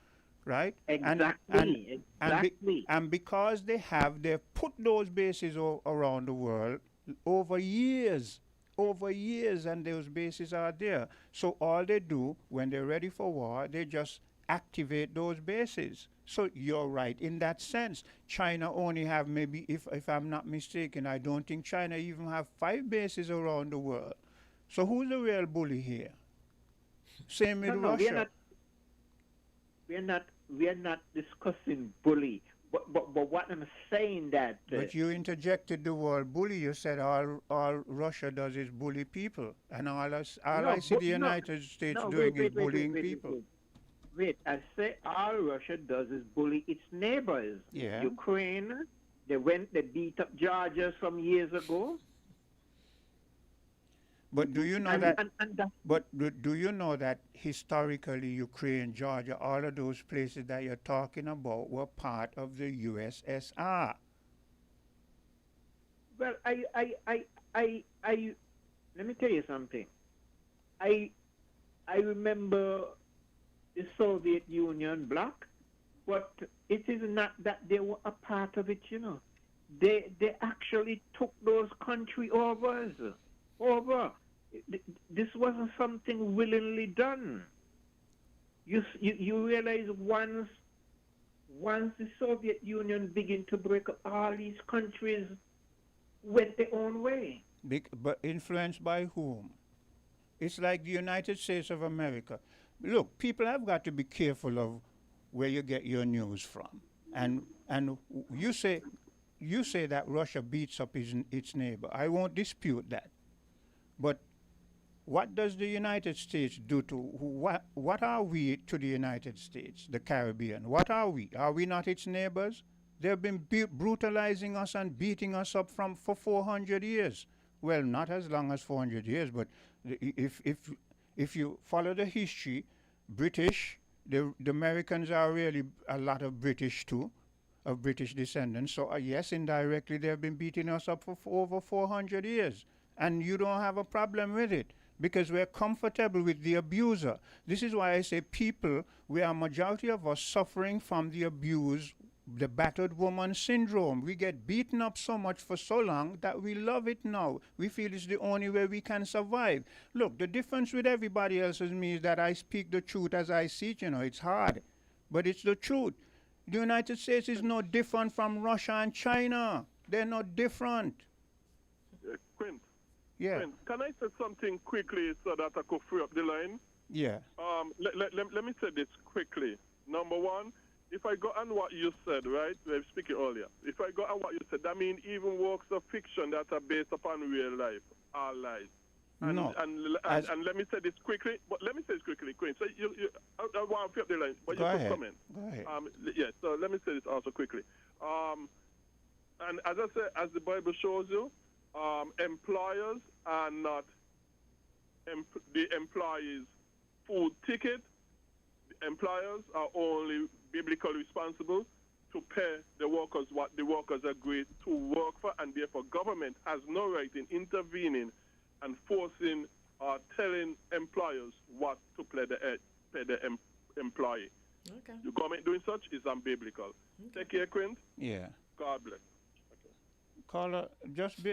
right? Exactly. And because they've put those bases around the world over years, and those bases are there. So all they do when they're ready for war, they just activate those bases. So you're right in that sense. China only have maybe, if I'm not mistaken, I don't think China even have 5 bases around the world. So who's the real bully here? Same with Russia. We are not discussing bully. But what I'm saying that... But you interjected the word bully. You said all Russia does is bully people. And I see the United States doing is bullying people. Wait, I say all Russia does is bully its neighbors. Yeah. Ukraine, they beat up Georgia some years ago. But do you know do you know that historically Ukraine, Georgia, all of those places that you're talking about were part of the USSR? Well, let me tell you something. I remember the Soviet Union bloc, but it is not that they were a part of it, you know. They actually took those countries over. This wasn't something willingly done. You realize once the Soviet Union began to break up, all these countries went their own way. But influenced by whom? It's like the United States of America. Look, people have got to be careful of where you get your news from. And you say that Russia beats up its neighbor. I won't dispute that. But what does the United States do to what are we to the United States, the Caribbean? What are we? Are we not its neighbors? They've been brutalizing us and beating us up for 400 years. Well, not as long as 400 years, but if you follow the history, British, the Americans are really a lot of British too, of British descendants. So yes, indirectly they've been beating us up for over 400 years. And you don't have a problem with it because we're comfortable with the abuser. This is why I say people, we are majority of us suffering from the abuse, the battered woman syndrome. We get beaten up so much for so long that we love it now. We feel it's the only way we can survive. Look, the difference with everybody else is me is that I speak the truth as I see it. You know, it's hard, but it's the truth. The United States is no different from Russia and China. They're not different. Quint. Yeah. Quint, can I say something quickly so that I could free up the line? Yeah. Let me say this quickly. Number one, if I go on what you said, right, we were speaking earlier, if I go on what you said, that means even works of fiction that are based upon real life are lies. And let me say this quickly, Quinn. So I want to free up the line, but go you ahead. could comment. Go ahead. Yeah, so let me say this also quickly. And as I said, as the Bible shows you, employers are not the employees' food ticket. The employers are only biblically responsible to pay the workers what the workers agreed to work for, and therefore government has no right in intervening and forcing or telling employers what to pay the employee. Okay. The government doing such is unbiblical. Okay. Take care, Quint. Yeah. God bless. Caller,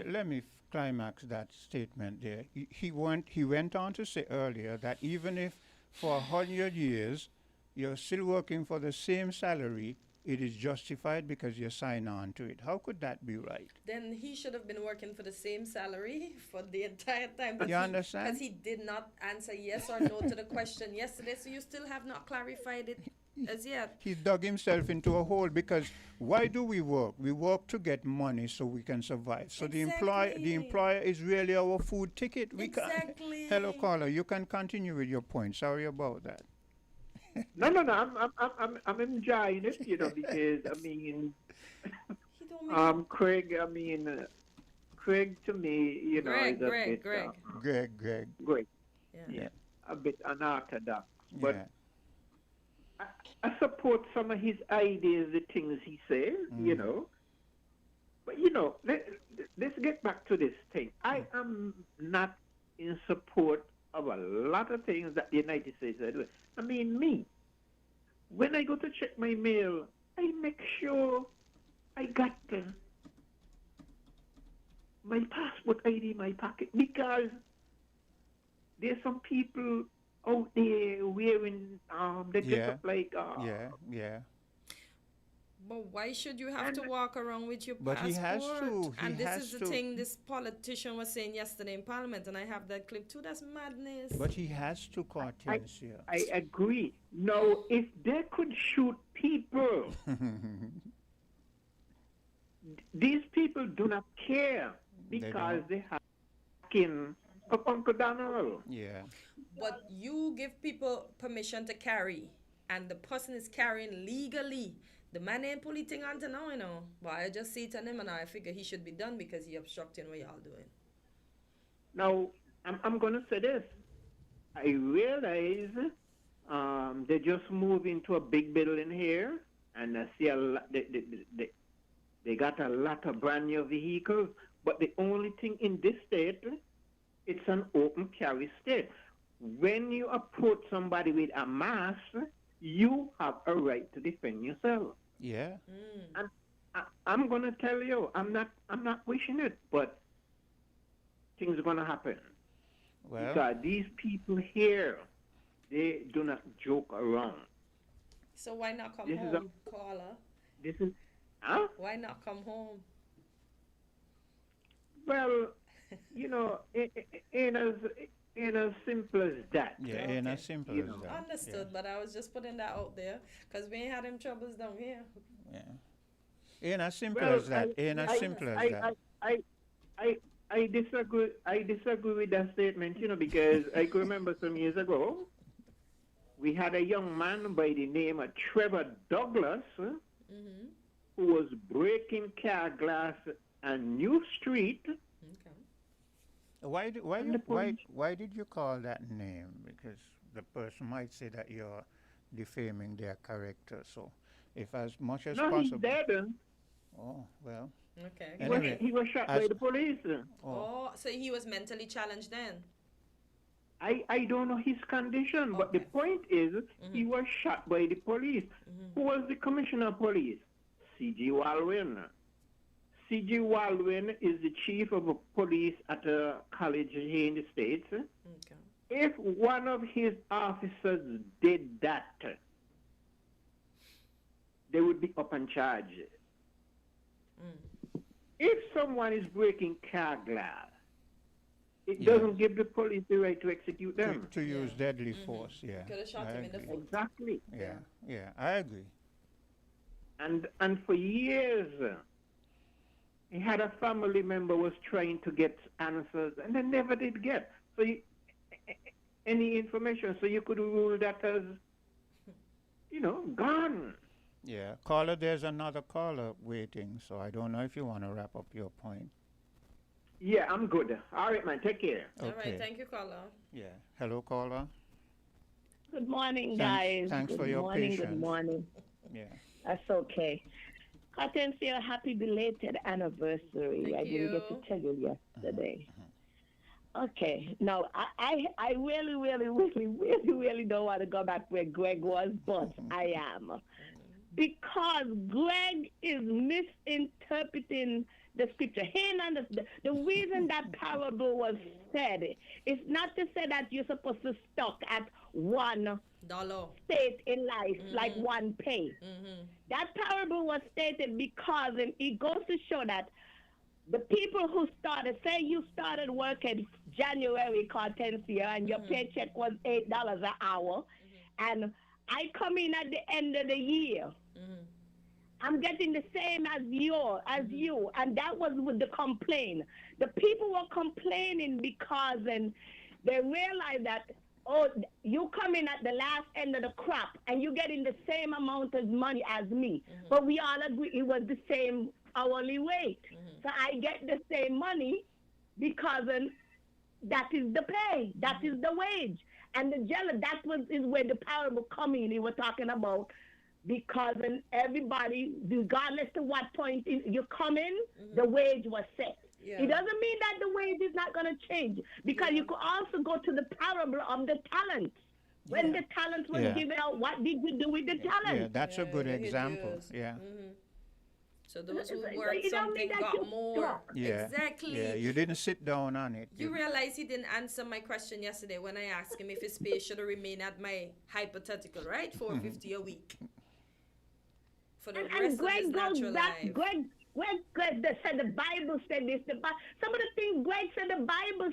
let me climax that statement there. He went on to say earlier that even if for 100 years you're still working for the same salary, it is justified because you sign on to it. How could that be right? Then he should have been working for the same salary for the entire time. You understand? Because he did not answer yes or no to the question yesterday, so you still have not clarified it as yet. He dug himself into a hole because why do we work? We work to get money so we can survive. So the employer is really our food ticket. We Exactly. Hello, caller. You can continue with your point. Sorry about that. No. I'm enjoying it, because I mean, Craig. I mean, Craig to me, Greg, is a bit. Greg. Yeah. A bit unorthodox, Yeah. but I support some of his ideas, the things he says, But let's get back to this thing. I am not in support of a lot of things that the United States are doing. I mean, me, when I go to check my mail, I make sure I got my passport ID in my pocket, because there's some people out there wearing they dress up like yeah. But why should you have to walk around with your But passport? he has to. And this is the thing this politician was saying yesterday in Parliament, and I have that clip too. That's madness. But he has to, Hortensia. I agree. No, if they could shoot people, these people do not care because they have skin of Uncle Donald. Yeah. But you give people permission to carry, and the person is carrying legally. The man ain't pulling thing on to now, But I just see it on him, and I figure he should be done because he obstructing what y'all doing. Now, I'm going to say this. I realize they just moved into a big building here, and I see a lot, they got a lot of brand new vehicles, but the only thing in this state, it's an open carry state. When you approach somebody with a mask, you have a right to defend yourself. Yeah. And I'm gonna tell you, I'm not wishing it, but things are gonna happen. Well, because these people here, they do not joke around. So why not come home, caller? This is, huh? Why not come home? Well, ain't as simple as that. Yeah, ain't as simple as that. Understood, but I was just putting that out there because we ain't had them troubles down here. Yeah. Ain't as simple as that. Ain't as simple as that. I disagree. I disagree with that statement, because I can remember some years ago, we had a young man by the name of Trevor Douglas who was breaking car glass on New Street. Why did you call that name? Because the person might say that you're defaming their character. So, if as much as possible. He's dead. Oh well. Okay. Anyway, he was shot by the police. Oh, so he was mentally challenged then. I don't know his condition, but the point is he was shot by the police. Who was the commissioner of police? C.G. Walwyn. C.G. Walwyn is the chief of police at a college here in the States. Okay. If one of his officers did that, they would be up on charge. If someone is breaking car glass, it doesn't give the police the right to execute them. To use deadly force, yeah. Could have shot him in the foot. Exactly. Yeah, I agree. And for years, he had a family member was trying to get answers, and they never did get any information. So you could rule that as, gone. Yeah, caller, there's another caller waiting, so I don't know if you want to wrap up your point. Yeah, I'm good. All right, man, take care. Okay. All right, thank you, caller. Yeah, hello, caller. Good morning, guys. Thanks for your patience. Good morning. Yeah. That's okay. Hortensia, happy belated anniversary. I didn't get to tell you yesterday. Okay, now I really, really, really, really, really don't want to go back where Greg was, but I am. Because Greg is misinterpreting the scripture. He ain't understand. The reason that parable was said is not to say that you're supposed to stuck at $1 state in life, like one pay. That parable was stated because it goes to show that the people who started, say you started work in January, Hortensia, and your paycheck was $8 an hour, and I come in at the end of the year. I'm getting the same as you, and that was with the complaint. The people were complaining because and they realized that, oh, you come in at the last end of the crop and you're getting the same amount of money as me. But we all agree it was the same hourly rate. So I get the same money because that is the pay, that is the wage. And the jealous, is where the parable come in. He was talking about because everybody, regardless of what point you come in, the wage was set. Yeah. It doesn't mean that the wage is not going to change, because you could also go to the parable of the talents. When the talents were given out, what did you do with the talents? Yeah, that's a good example. Yeah. So those who worked something got more. Yeah. Exactly. Yeah, you didn't sit down on it. You realize he didn't answer my question yesterday when I asked him if his pay should remain at my hypothetical, right? $450 a week. For the rest of his natural life. Greg said the Bible said this. Some of the things Greg said the Bible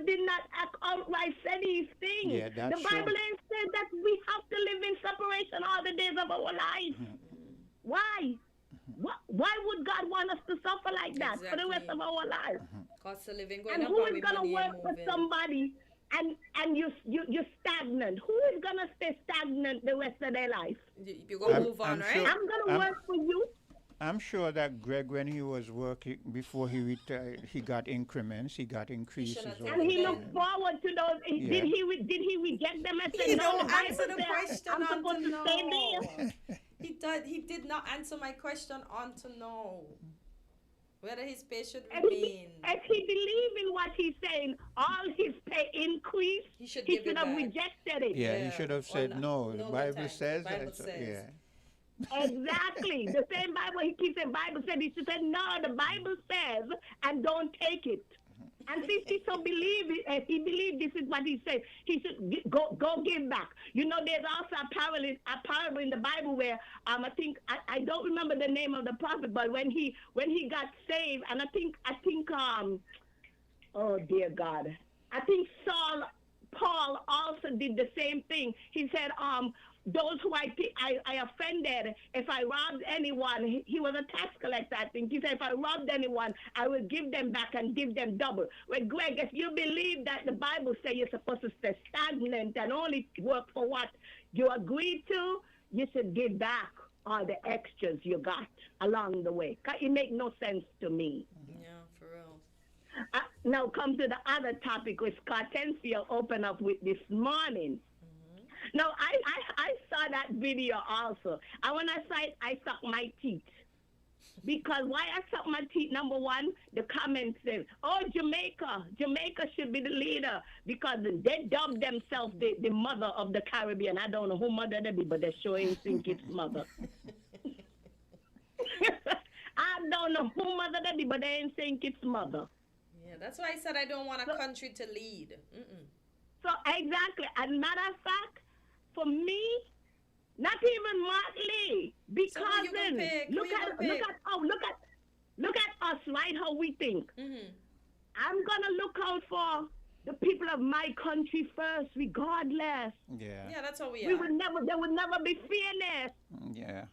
did not outright say these things. Yeah, that's the Bible ain't said that we have to live in separation all the days of our life. Why? Why would God want us to suffer like that for the rest of our life? Cost of living going and up. Who is going to work for somebody and you're stagnant? Who is going to stay stagnant the rest of their life? You're going to move on, right? I'm going to work for you. I'm sure that Greg, when he was working, before he retired, he got increments, he got increases. And he looked forward to those. Yeah. Did he reject them and say, he no, don't answer the question I'm supposed to stay there? He did not answer my question on to know whether his pay should remain. If he believed in what he's saying, all his pay increase, he should have rejected it. Yeah, he should have said no. The Bible says. Yeah. Exactly. The same Bible, he keeps saying Bible said. He should say, no, the Bible says, and don't take it. And since he so if he believed this is what he said, he should go give back. You know, there's also a parable in the Bible where I think I don't remember the name of the prophet, but when he got saved, and I think oh dear God, I think Paul also did the same thing. He said, those who I offended, if I robbed anyone, he was a tax collector, I think. He said, if I robbed anyone, I will give them back and give them double. Well, Greg, if you believe that the Bible says you're supposed to stay stagnant and only work for what you agreed to, you should give back all the extras you got along the way. It makes no sense to me. Yeah, for real. Now come to the other topic which Cartencio opened up with this morning. No, I saw that video also. And when I saw it, I sucked my teeth. Because why I sucked my teeth, number one, the comment says, oh, Jamaica should be the leader. Because they dubbed themselves the mother of the Caribbean. I don't know who mother they be, but they sure ain't think it's mother. I don't know who mother they be, but they ain't think it's mother. Yeah, that's why I said I don't want a country to lead. So exactly. And matter of fact, for me, not even Martley, because look at us, right? How we think. I'm gonna look out for the people of my country first, regardless. Yeah, that's how we are. There would never be fairness. Yeah.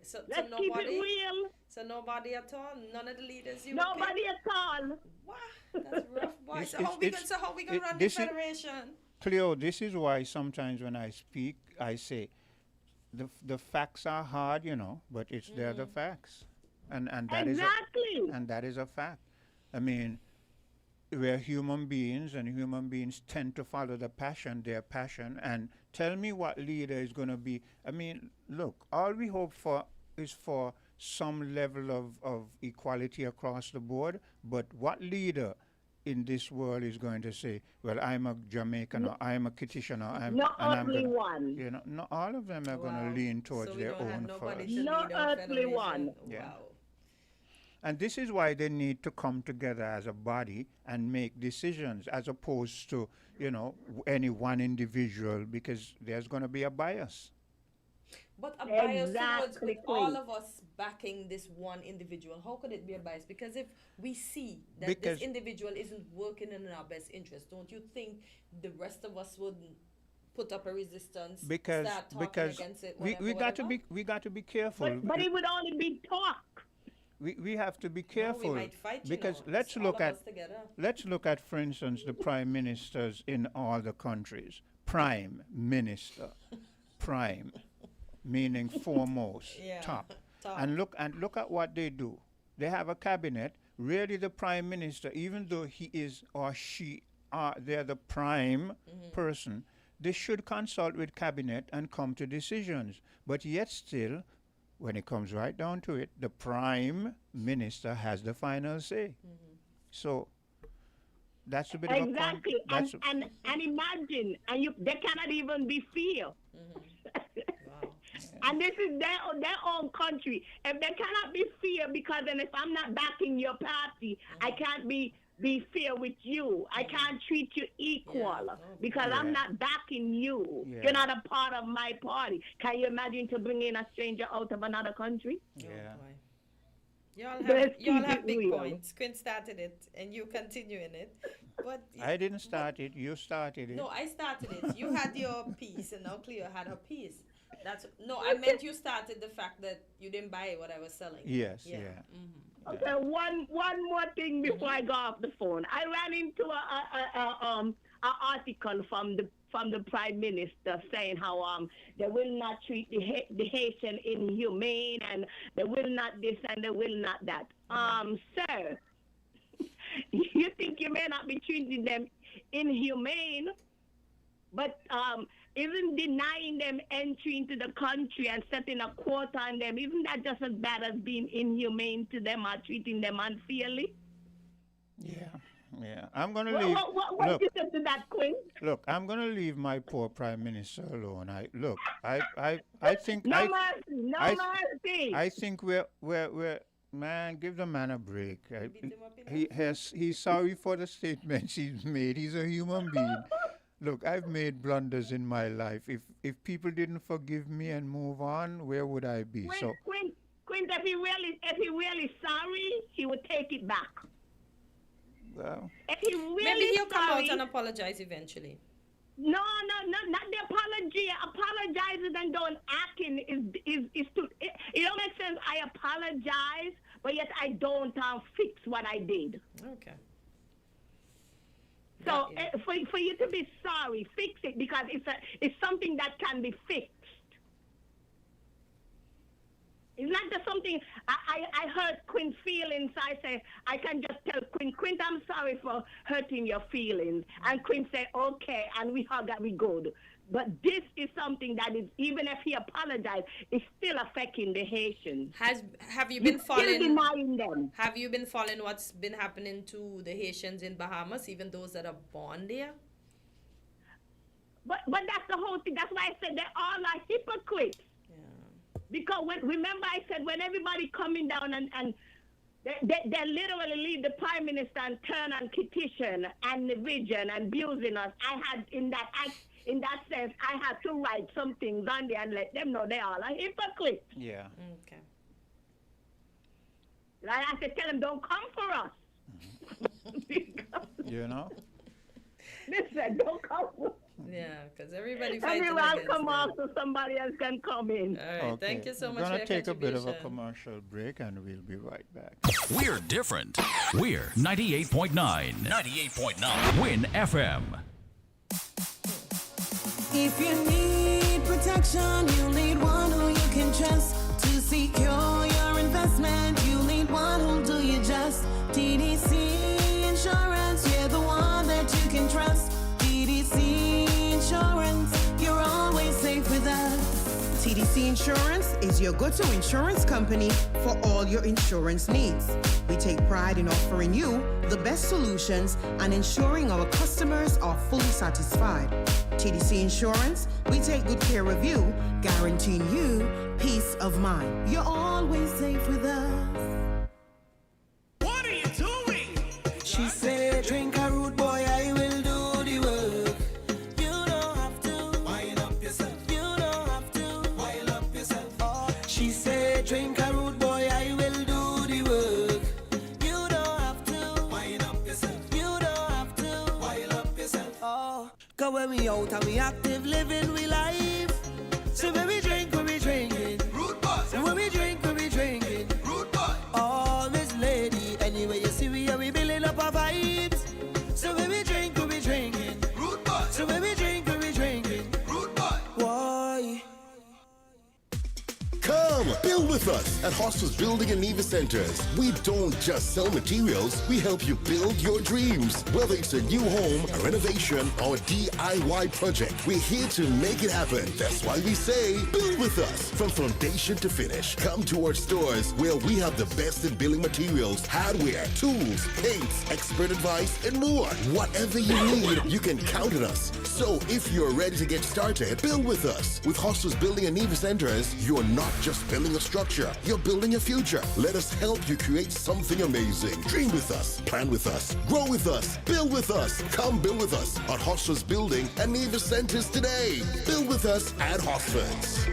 So let's keep it real. So nobody at all? None of the leaders you Nobody at all. Wow, that's rough, boy. So how we gonna run the federation? Cleo, this is why sometimes when I speak, I say, the facts are hard, but they're the facts. And that is a fact. I mean, we're human beings, and human beings tend to follow their passion. And tell me what leader is going to be. I mean, look, all we hope for is for some level of equality across the board. But what leader in this world is going to say, well, I'm a Jamaican, or I'm a Kittian, or not only one. Not all of them are going to lean towards their own first. No earthly one. Yeah. Wow. And this is why they need to come together as a body and make decisions, as opposed to, any one individual, because there's going to be a bias. But a bias towards with all of us backing this one individual. How could it be a bias? Because if we see that this individual isn't working in our best interest, don't you think the rest of us would put up a resistance, because start talking against it, we got to be careful. But it would only be talk. We have to be careful, we might fight, because let's look at, for instance, the prime ministers in all the countries. Prime minister, prime, meaning foremost, top. And look at what they do. They have a cabinet. Really, the prime minister, even though he is or she they're the prime person, they should consult with cabinet and come to decisions. But yet still, when it comes right down to it, the prime minister has the final say. So that's a bit of a exactly. And imagine, they cannot even be fear. And this is their own country. If they cannot be fair, because then if I'm not backing your party, I can't be fair with you. I can't treat you equal because I'm not backing you. You're not a part of my party. Can you imagine to bring in a stranger out of another country? Y'all have big points. Quinn started it, and you continue in it. But I didn't start it. You started it. No, I started it. You had your piece, and now Cleo had her piece. I meant you started the fact that you didn't buy what I was selling. Yes, Okay, one more thing before I go off the phone. I ran into a article from the Prime Minister saying how they will not treat the Haitian inhumane, and they will not this and they will not that. Sir, you think you may not be treating them inhumane, but even denying them entry into the country and setting a quota on them, isn't that just as bad as being inhumane to them or treating them unfairly? Yeah. I'm going to leave. What you say to that, Quinn? Look, I'm going to leave my poor prime minister alone. I think no mercy. I think we're man, give the man a break. He's sorry for the statements he's made. He's a human being. Look, I've made blunders in my life. If people didn't forgive me and move on, where would I be? Quinn, if he really sorry, he would take it back. Well, if he really maybe he'll come sorry, out and apologize eventually. No, not the apology. Apologizing and don't acting is too. It don't make sense. I apologize, but yet I don't fix what I did. Okay. So for you to be sorry, fix it, because it's something that can be fixed. It's not just something I hurt Quinn's feelings. I say I can just tell Quinn, I'm sorry for hurting your feelings, and Quinn say okay, and we hug and we good. But this is something that is, even if he apologized, it's still affecting the Haitians. Have you been following? Still denying them. Have you been following what's been happening to the Haitians in Bahamas, even those that are born there? But that's the whole thing. That's why I said they all are hypocrites. Yeah. Because remember I said when everybody coming down and they literally leave the prime minister and turn on Kitchen and the vision and abusing us. I had in that sense, I had to write some things on there and let them know they all are hypocrites. Yeah. Okay. Like I said, tell them don't come for us. You know? Listen, don't come for us. Yeah, because everybody fighting everyone against come them. out so somebody else can come in. All right, thank you so much We're for going your to take a bit of a contribution. commercial break, and we'll be right back. We're different. We're 98.9. 98.9. Win FM. If you need protection, you need one who you can trust. To secure your investment, you need one who'll do you just. TDC Insurance, you're the one that you can trust. TDC Insurance, you're always safe with us. TDC Insurance is your go-to insurance company for all your insurance needs. We take pride in offering you the best solutions and ensuring our customers are fully satisfied. TDC Insurance, we take good care of you, guaranteeing you peace of mind. You're always safe with us. What are you doing? She said, drink a root boy, I will do the work. You don't have to wind up yourself. You don't have to wind up yourself. Oh. She said, drink a root boy, I will do the work. You don't have to wind up yourself. You don't have to wind up yourself. Oh. Cause when we out and we active, living we life. So when we drink, drinking. Rude boy. So when we drink, drinking. Rude boy. Oh, Miss Lady, anyway you see we are we building up our vibes. So when we drink, drinking. Rude boy. So when we drink, drinking. Rude boy. Why? Come, build with us at Hostels Building and Nevis Centers. We don't just sell materials, we help you build your dreams. Whether it's a new home, a renovation, or a DIY project, we're here to make it happen. That's why we say, build with us. From foundation to finish, come to our stores where we have the best in building materials, hardware, tools, paints, expert advice, and more. Whatever you need, you can count on us. So if you're ready to get started, build with us. With Hostels Building and Nevis Centers, you're not just building a structure, you're building a future. Let us help you create something amazing. Dream with us, plan with us, grow with us, build with us. Come build with us at Hostels Building and Nevis Centers today. Build with us at Hostels.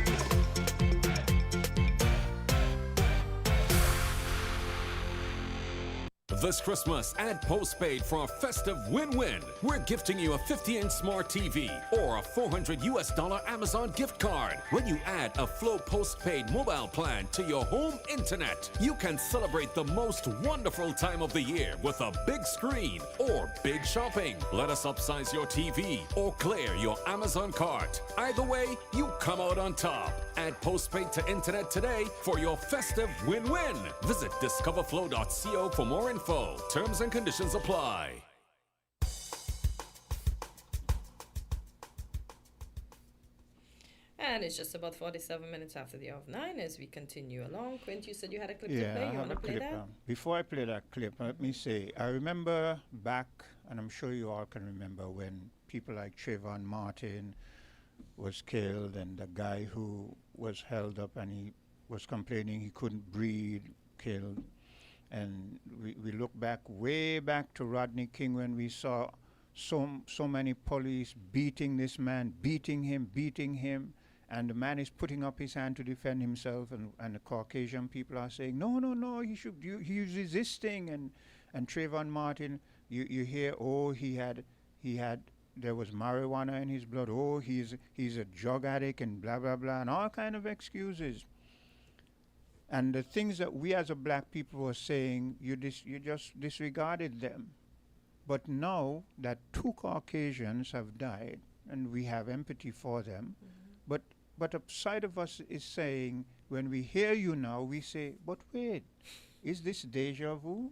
This Christmas, add postpaid for a festive win-win. We're gifting you a 50-inch smart TV or a $400 Amazon gift card. When you add a Flow postpaid mobile plan to your home internet, you can celebrate the most wonderful time of the year with a big screen or big shopping. Let us upsize your TV or clear your Amazon cart. Either way, you come out on top. Add postpaid to internet today for your festive win-win. Visit discoverflow.co for more info. Terms and conditions apply. And it's just about 47 minutes after the hour of 9 as we continue along. Quint, you said you had a clip to Yeah, play. I You have want a to play clip. that? Before I play that clip, let me say, I remember back, and I'm sure you all can remember, when people like Trayvon Martin was killed, and the guy who was held up and he was complaining he couldn't breathe, killed. And we look back, way back to Rodney King, when we saw so many police beating this man, beating him, and the man is putting up his hand to defend himself, and the Caucasian people are saying, no, he's resisting, and Trayvon Martin, you hear, oh, there was marijuana in his blood, oh, he's a drug addict, and blah, blah, blah, and all kind of excuses. And the things that we as a black people were saying, you just disregarded them. But now that 2 Caucasians have died, and we have empathy for them, but a side of us is saying, when we hear you now, we say, but wait, is this deja vu?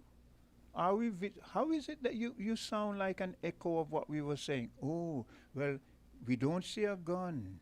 How is it that you sound like an echo of what we were saying? Oh, well, we don't see a gun.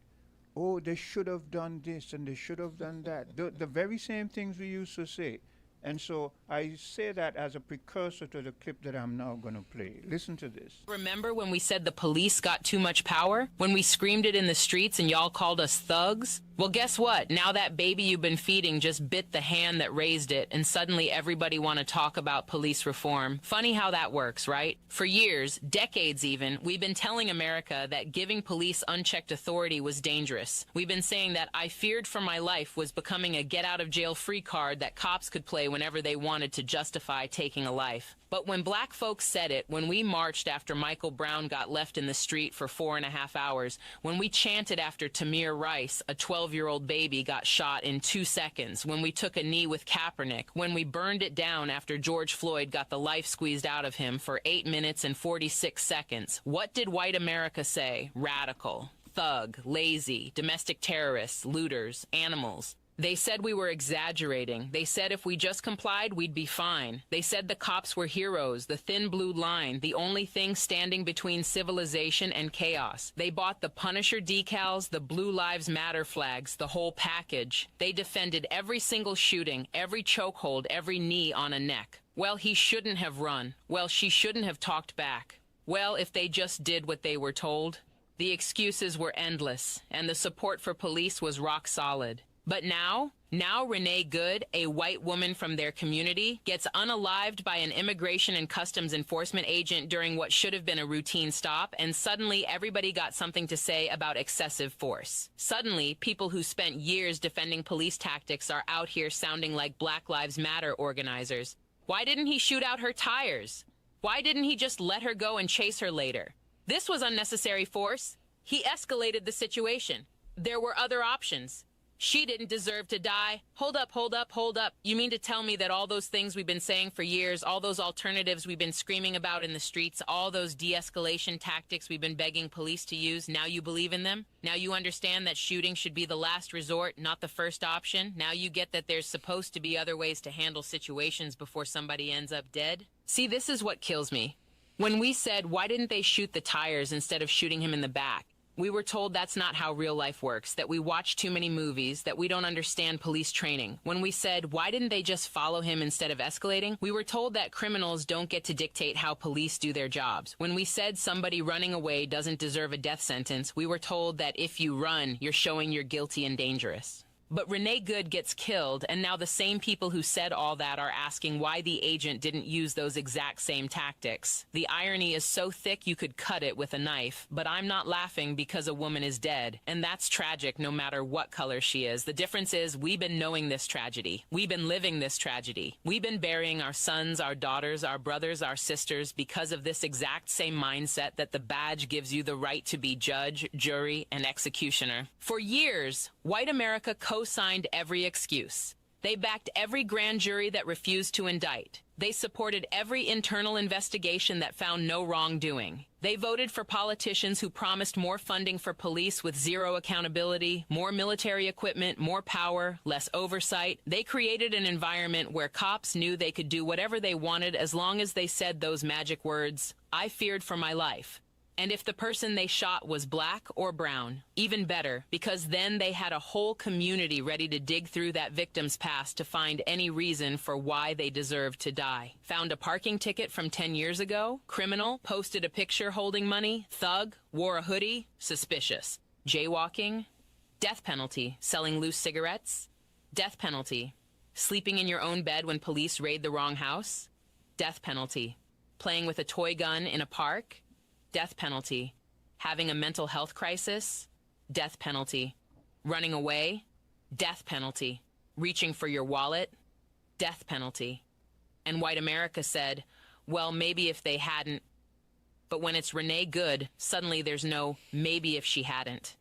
Oh, they should have done this and they should have done that. The very same things we used to say. And so I say that as a precursor to the clip that I'm now going to play. Listen to this. Remember when we said the police got too much power? When we screamed it in the streets and y'all called us thugs? Well, guess what? Now that baby you've been feeding just bit the hand that raised it, and suddenly everybody want to talk about police reform. Funny how that works, right? For years, decades even, we've been telling America that giving police unchecked authority was dangerous. We've been saying that I feared for my life was becoming a get-out-of-jail-free card that cops could play whenever they wanted to justify taking a life. But when black folks said it, when we marched after Michael Brown got left in the street for 4.5 hours, when we chanted after Tamir Rice, a 12-year-old baby, got shot in 2 seconds, when we took a knee with Kaepernick, when we burned it down after George Floyd got the life squeezed out of him for 8 minutes and 46 seconds, what did white America say? Radical, thug, lazy, domestic terrorists, looters, animals. They said we were exaggerating. They said if we just complied, we'd be fine. They said the cops were heroes, the thin blue line, the only thing standing between civilization and chaos. They bought the Punisher decals, the Blue Lives Matter flags, the whole package. They defended every single shooting, every chokehold, every knee on a neck. Well, he shouldn't have run. Well, she shouldn't have talked back. Well, if they just did what they were told. The excuses were endless, and the support for police was rock solid. But now Renee Good, a white woman from their community, gets unalived by an immigration and customs enforcement agent during what should have been a routine stop, and suddenly everybody got something to say about excessive force. Suddenly, people who spent years defending police tactics are out here sounding like Black Lives Matter organizers. Why didn't he shoot out her tires? Why didn't he just let her go and chase her later? This was unnecessary force. He escalated the situation. There were other options. She didn't deserve to die. Hold up, hold up, hold up. You mean to tell me that all those things we've been saying for years, all those alternatives we've been screaming about in the streets, all those de-escalation tactics we've been begging police to use, now you believe in them? Now you understand that shooting should be the last resort, not the first option? Now you get that there's supposed to be other ways to handle situations before somebody ends up dead? See, this is what kills me. When we said, why didn't they shoot the tires instead of shooting him in the back? We were told that's not how real life works, that we watch too many movies, that we don't understand police training. When we said, why didn't they just follow him instead of escalating? We were told that criminals don't get to dictate how police do their jobs. When we said somebody running away doesn't deserve a death sentence, we were told that if you run, you're showing you're guilty and dangerous. But Renee Good gets killed, and now the same people who said all that are asking why the agent didn't use those exact same tactics. The irony is so thick you could cut it with a knife, but I'm not laughing because a woman is dead, and that's tragic no matter what color she is. The difference is we've been knowing this tragedy. We've been living this tragedy. We've been burying our sons, our daughters, our brothers, our sisters because of this exact same mindset that the badge gives you the right to be judge, jury, and executioner. For years, white America co-signed every excuse. They backed every grand jury that refused to indict. They supported every internal investigation that found no wrongdoing. They voted for politicians who promised more funding for police with zero accountability, more military equipment, more power, less oversight. They created an environment where cops knew they could do whatever they wanted as long as they said those magic words, "I feared for my life." And if the person they shot was black or brown, even better, because then they had a whole community ready to dig through that victim's past to find any reason for why they deserved to die. Found a parking ticket from 10 years ago? Criminal? Posted a picture holding money? Thug? Wore a hoodie? Suspicious. Jaywalking? Death penalty. Selling loose cigarettes? Death penalty. Sleeping in your own bed when police raid the wrong house? Death penalty. Playing with a toy gun in a park? Death penalty. Having a mental health crisis? Death penalty. Running away? Death penalty. Reaching for your wallet? Death penalty. And white America said, well, maybe if they hadn't. But when it's Renee Good, suddenly there's no maybe if she hadn't.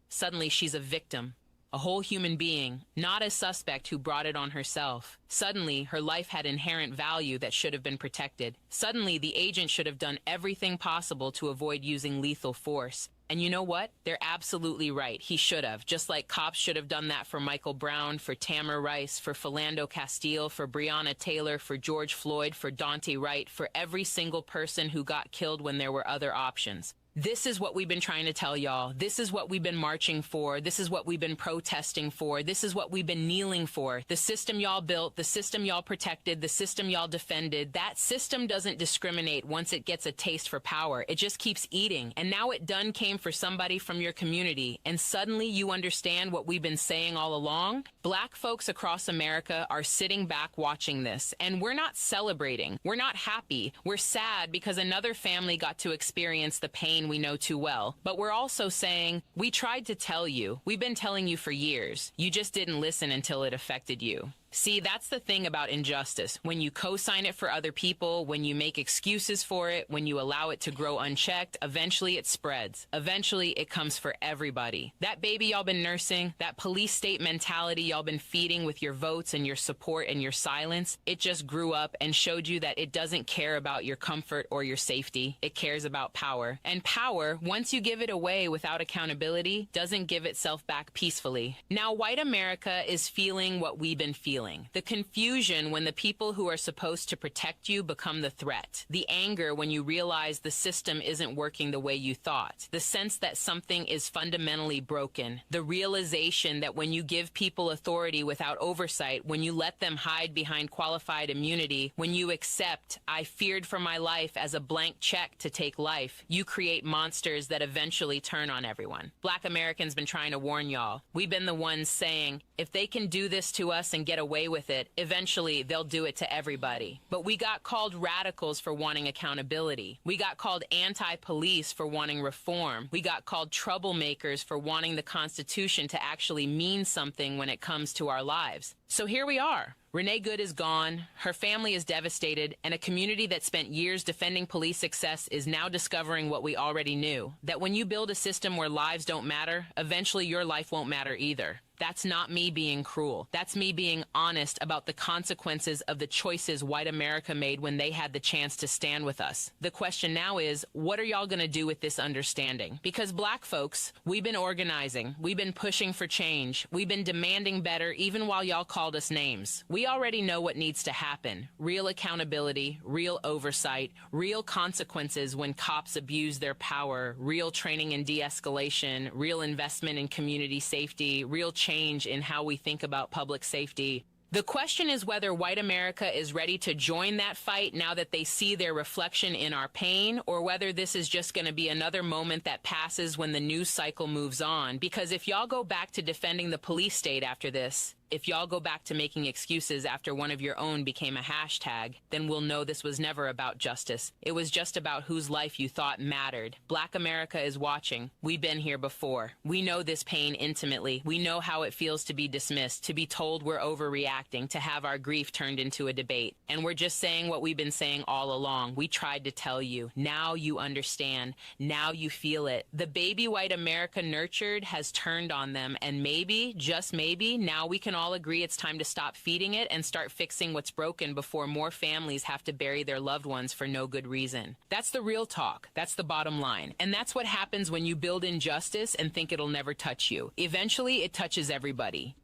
Suddenly she's a victim. A whole human being, not a suspect who brought it on herself. Suddenly, her life had inherent value that should have been protected. Suddenly, the agent should have done everything possible to avoid using lethal force. And you know what? They're absolutely right. He should have. Just like cops should have done that for Michael Brown, for Tamir Rice, for Philando Castile, for Breonna Taylor, for George Floyd, for Daunte Wright, for every single person who got killed when there were other options. This is what we've been trying to tell y'all. This is what we've been marching for. This is what we've been protesting for. This is what we've been kneeling for. The system y'all built, the system y'all protected, the system y'all defended. That system doesn't discriminate once it gets a taste for power. It just keeps eating. And now it done came for somebody from your community. And suddenly you understand what we've been saying all along. Black folks across America are sitting back watching this. And we're not celebrating. We're not happy. We're sad because another family got to experience the pain we know too well. But we're also saying, we tried to tell you. We've been telling you for years. You just didn't listen until it affected you. See, that's the thing about injustice. When you co-sign it for other people, when you make excuses for it, when you allow it to grow unchecked, eventually it spreads. Eventually it comes for everybody. That baby y'all been nursing, that police state mentality y'all been feeding with your votes and your support and your silence, it just grew up and showed you that it doesn't care about your comfort or your safety. It cares about power. And power, once you give it away without accountability, doesn't give itself back peacefully. Now, white America is feeling what we've been feeling. The confusion when the people who are supposed to protect you become the threat. The anger when you realize the system isn't working the way you thought. The sense that something is fundamentally broken. The realization that when you give people authority without oversight, when you let them hide behind qualified immunity, when you accept, I feared for my life as a blank check to take life, you create monsters that eventually turn on everyone. Black Americans been trying to warn y'all. We've been the ones saying, if they can do this to us and get away with it, eventually they'll do it to everybody. But we got called radicals for wanting accountability. We got called anti-police for wanting reform. We got called troublemakers for wanting the Constitution to actually mean something when it comes to our lives. So here we are. Renee Good is gone, her family is devastated, and a community that spent years defending police success is now discovering what we already knew, that when you build a system where lives don't matter, eventually your life won't matter either. That's not me being cruel. That's me being honest about the consequences of the choices white America made when they had the chance to stand with us. The question now is, what are y'all going to do with this understanding? Because black folks, we've been organizing. We've been pushing for change. We've been demanding better even while y'all called us names. We already know what needs to happen. Real accountability, real oversight, real consequences when cops abuse their power, real training in de-escalation, real investment in community safety, real change in how we think about public safety. The question is whether white America is ready to join that fight now that they see their reflection in our pain, or whether this is just going to be another moment that passes when the news cycle moves on. Because if y'all go back to defending the police state after this, if y'all go back to making excuses after one of your own became a hashtag, then we'll know this was never about justice. It was just about whose life you thought mattered. Black America is watching. We've been here before. We know this pain intimately. We know how it feels to be dismissed, to be told we're overreacting, to have our grief turned into a debate. And we're just saying what we've been saying all along. We tried to tell you. Now you understand. Now you feel it. The baby white America nurtured has turned on them, and maybe, just maybe, now we can all agree it's time to stop feeding it and start fixing what's broken before more families have to bury their loved ones for no good reason. That's the real talk. That's the bottom line. And that's what happens when you build injustice and think it'll never touch you. Eventually, it touches everybody.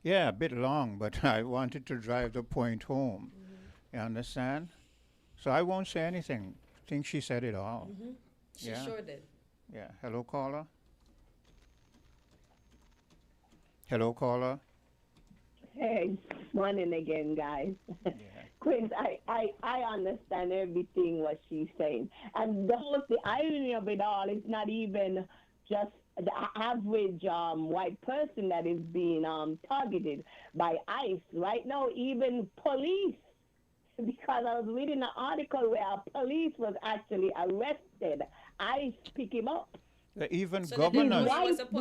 Yeah, a bit long, but I wanted to drive the point home. You understand? So I won't say anything. I think she said it all. She sure did. Yeah. Hello, caller. Hello, caller. Hey, morning again, guys. Quint, I understand everything what she's saying. And the irony of it all is not even just the average white person that is being targeted by ICE. Right now, even police, because I was reading an article where police was actually arrested. ICE pick him up. Even governors.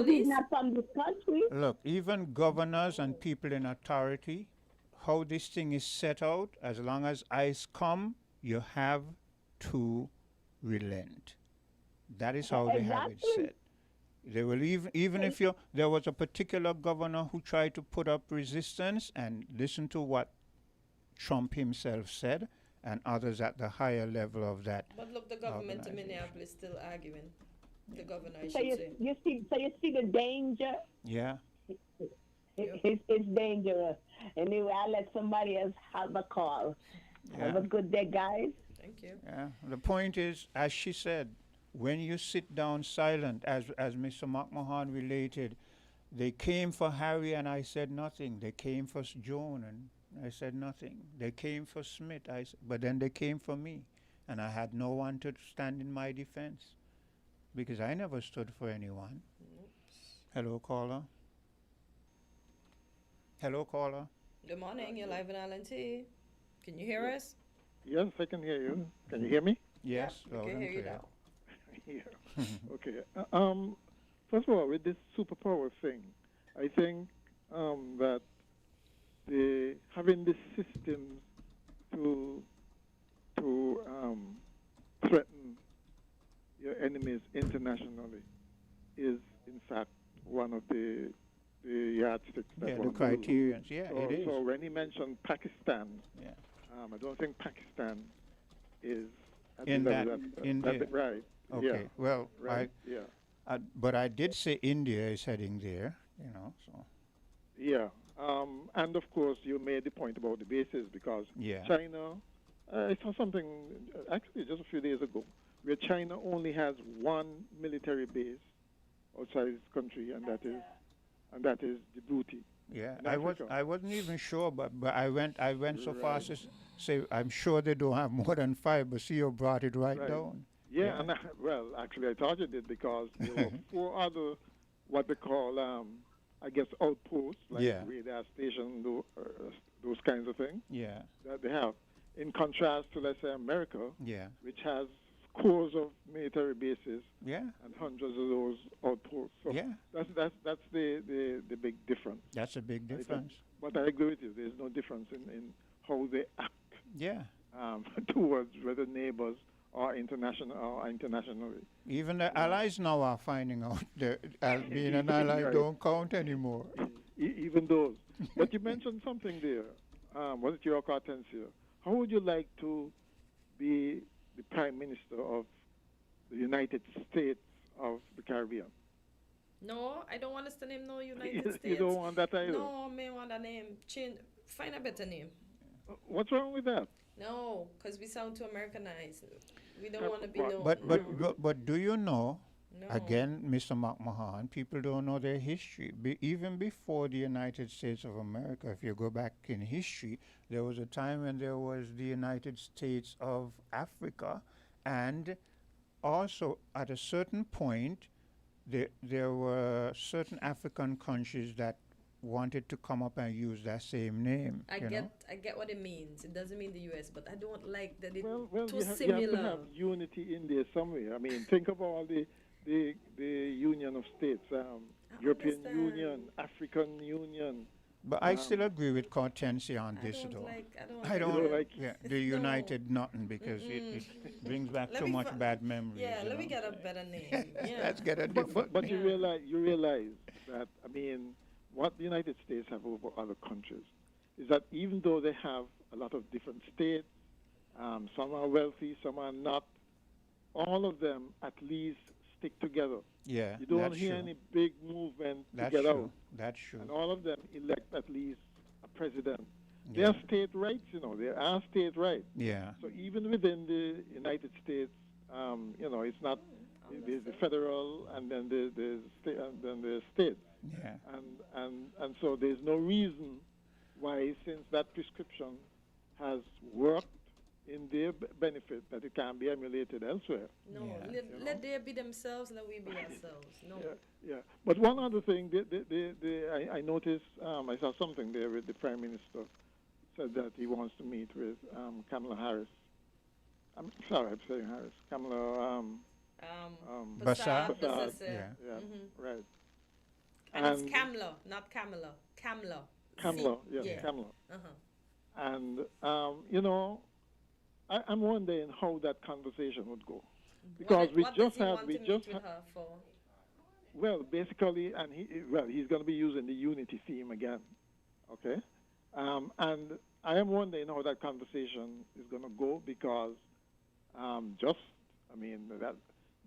He's not from this country. Look, even governors and people in authority, how this thing is set out, as long as ICE come, you have to relent. That is how they have it set. They will even if there was a particular governor who tried to put up resistance, and listen to what Trump himself said, and others at the higher level of that. But look, the government in Minneapolis still arguing. The governor, I should So say. you see the danger? Yeah. It's dangerous. Anyway, I'll let somebody else have a call. Yeah. Have a good day, guys. Thank you. Yeah. The point is, as she said, when you sit down silent, as Mr. McMahon related, they came for Harry and I said nothing. They came for Joan and I said nothing. They came for Smith, but then they came for me, and I had no one to stand in my defense because I never stood for anyone. Hello, caller. Hello, caller. Good morning. You're live in LNT. Can you hear us? Yes, I can hear you. Can you hear me? Yes, we can hear you now. Yeah. Okay. First of all, with this superpower thing, I think that having this system to threaten your enemies internationally is, in fact, one of the yardsticks. Yeah, the criterions. Yeah, so, it is. So when he mentioned Pakistan, yeah, I don't think Pakistan is at in the that level India. right. Okay. Yeah. Well, right. but I did say India is heading there. So. Yeah. And of course, you made the point about the bases because China. I saw something actually just a few days ago where China only has one military base outside its country, and that is Djibouti. Yeah, I wasn't even sure, but I went so far as to say I'm sure they don't have more than 5. But see, you brought it right down. Yeah, and well, actually, I thought you did because there were 4 other what they call I guess outposts like radar station, those kinds of things. Yeah, that they have. In contrast to, let's say, America, which has scores of military bases, Yeah. and hundreds of those outposts. So Yeah. that's the big difference. That's a big difference. But I agree with you. There's no difference in how they act. Yeah. Towards whether neighbors or internationally. Even the allies now are finding out that being an ally Right. don't count anymore. Even those. But you mentioned something there. Was it your Hortensia? How would you like to be the Prime Minister of the United States of the Caribbean? No, I don't want us to name no United You States. don't want that either? No, me want a name. Change. Find a better name. What's wrong with that? No, because we sound too Americanized. We don't want to be no. But do you know? No. Again, Mr. McMahon, people don't know their history. Even before the United States of America, if you go back in history, there was a time when there was the United States of Africa, and also at a certain point, there were certain African countries that wanted to come up and use that same name. I you know? get what it means. It doesn't mean the U.S., but I don't like that it's Well, too you have similar. to have unity in there somewhere. I mean, think of all the Union of States, European Union, African Union. But I still agree with Hortensia on this, though. I don't like the United nothing because it brings back Let too me much fi- bad memories. Yeah, you let me know? get a better name. Yeah. Let's get a different But name. you realize that, I mean, what the United States have over other countries is that even though they have a lot of different states, some are wealthy, some are not, all of them at least stick together. Yeah, You don't that's hear true. any big movement to That's get true. out. That's true. And all of them elect at least a president. Yeah. They are state rights, there are state rights. Yeah. So even within the United States, it's not, there's the federal and then there's states. Yeah. And so there's no reason why, since that prescription has worked in their benefit, that it can't be emulated elsewhere. No, let they be themselves, let we be ourselves. No. Yeah. But one other thing, I noticed, I saw something there with the Prime Minister said that he wants to meet with Kamala Harris. I'm sorry, I'm saying Harris. Kamala Bassett. Bassett. Yeah. Yeah, right. And it's Kamala, not Kamala. Kamala. Kamala, C. yes, Kamala. Uh-huh. And, I'm wondering how that conversation would go. Because what does he want to meet with her for? Well, basically, and he's going to be using the unity theme again, okay? And I am wondering how that conversation is going to go because that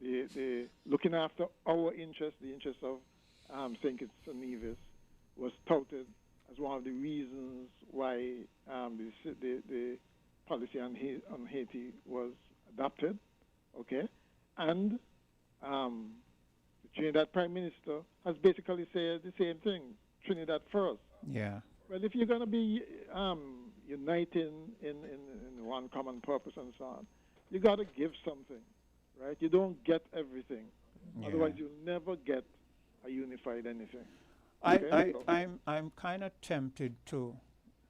the looking after our interests, the interests of St. Kitts and Nevis, was touted as one of the reasons why the policy on Haiti was adopted, okay? And the Trinidad Prime Minister has basically said the same thing, Trinidad first. Yeah. Well, if you're going to be uniting in one common purpose and so on, you got to give something, right? You don't get everything. Yeah. Otherwise, you'll never get a unified anything. I'm kind of tempted to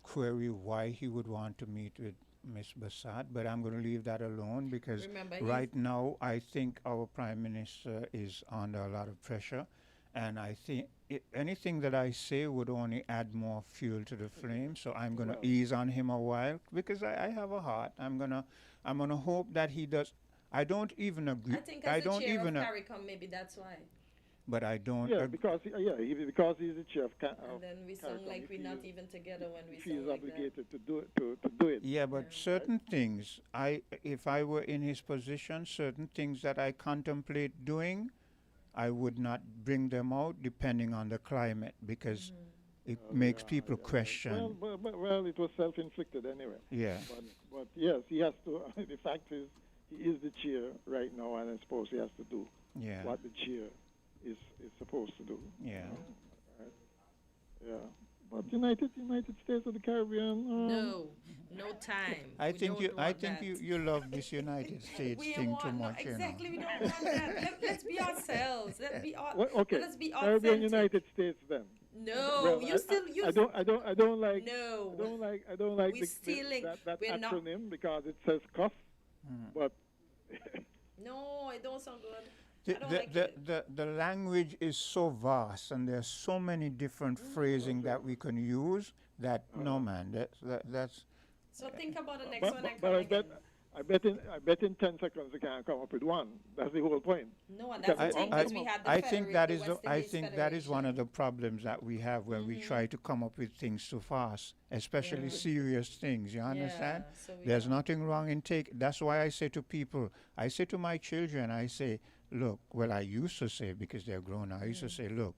query why he would want to meet with Ms. Bassett, but I'm going to leave that alone because right now I think our Prime Minister is under a lot of pressure, and I think anything that I say would only add more fuel to the flame. So I'm going to ease on him a while because I have a heart. I'm gonna hope that he does. I don't even agree. I think as the chair of CARICOM, maybe that's why. But I don't. Because he's the chair of and then we sound CARICOM, like we're not even together when we he sound is like obligated to do it. To do it. Yeah, but certain things, if I were in his position, certain things that I contemplate doing, I would not bring them out depending on the climate because it makes people question. Well, it was self-inflicted anyway. Yeah. But yes, he has to. The fact is, he is the chair right now, and I suppose he has to do what the chair is supposed to do. Yeah. Right? Yeah. But United States of the Caribbean. No time. I think you love this United States thing too much. Exactly, we don't want that. Let's be ourselves. Let's be okay. Let's be Caribbean authentic. United States then. No, well, you still use. I don't like. No. I don't like We're stealing. that We're acronym not. because it says cost. But No, it don't sound good. The, I don't like the language is so vast, and there's so many different phrasing that we can use that no man, that's. So think about the next But, one but, and but come I again. bet in 10 seconds we can't come up with one. That's the whole point. No, and that's the thing, because we had the I think that is West I Indies think that is one of the problems that we have when we try to come up with things too fast, especially serious things. You understand? so we There's nothing wrong in That's why I say to people, I say to my children, I say, look. Well, I used to say, because they're grown now, I used to say, look,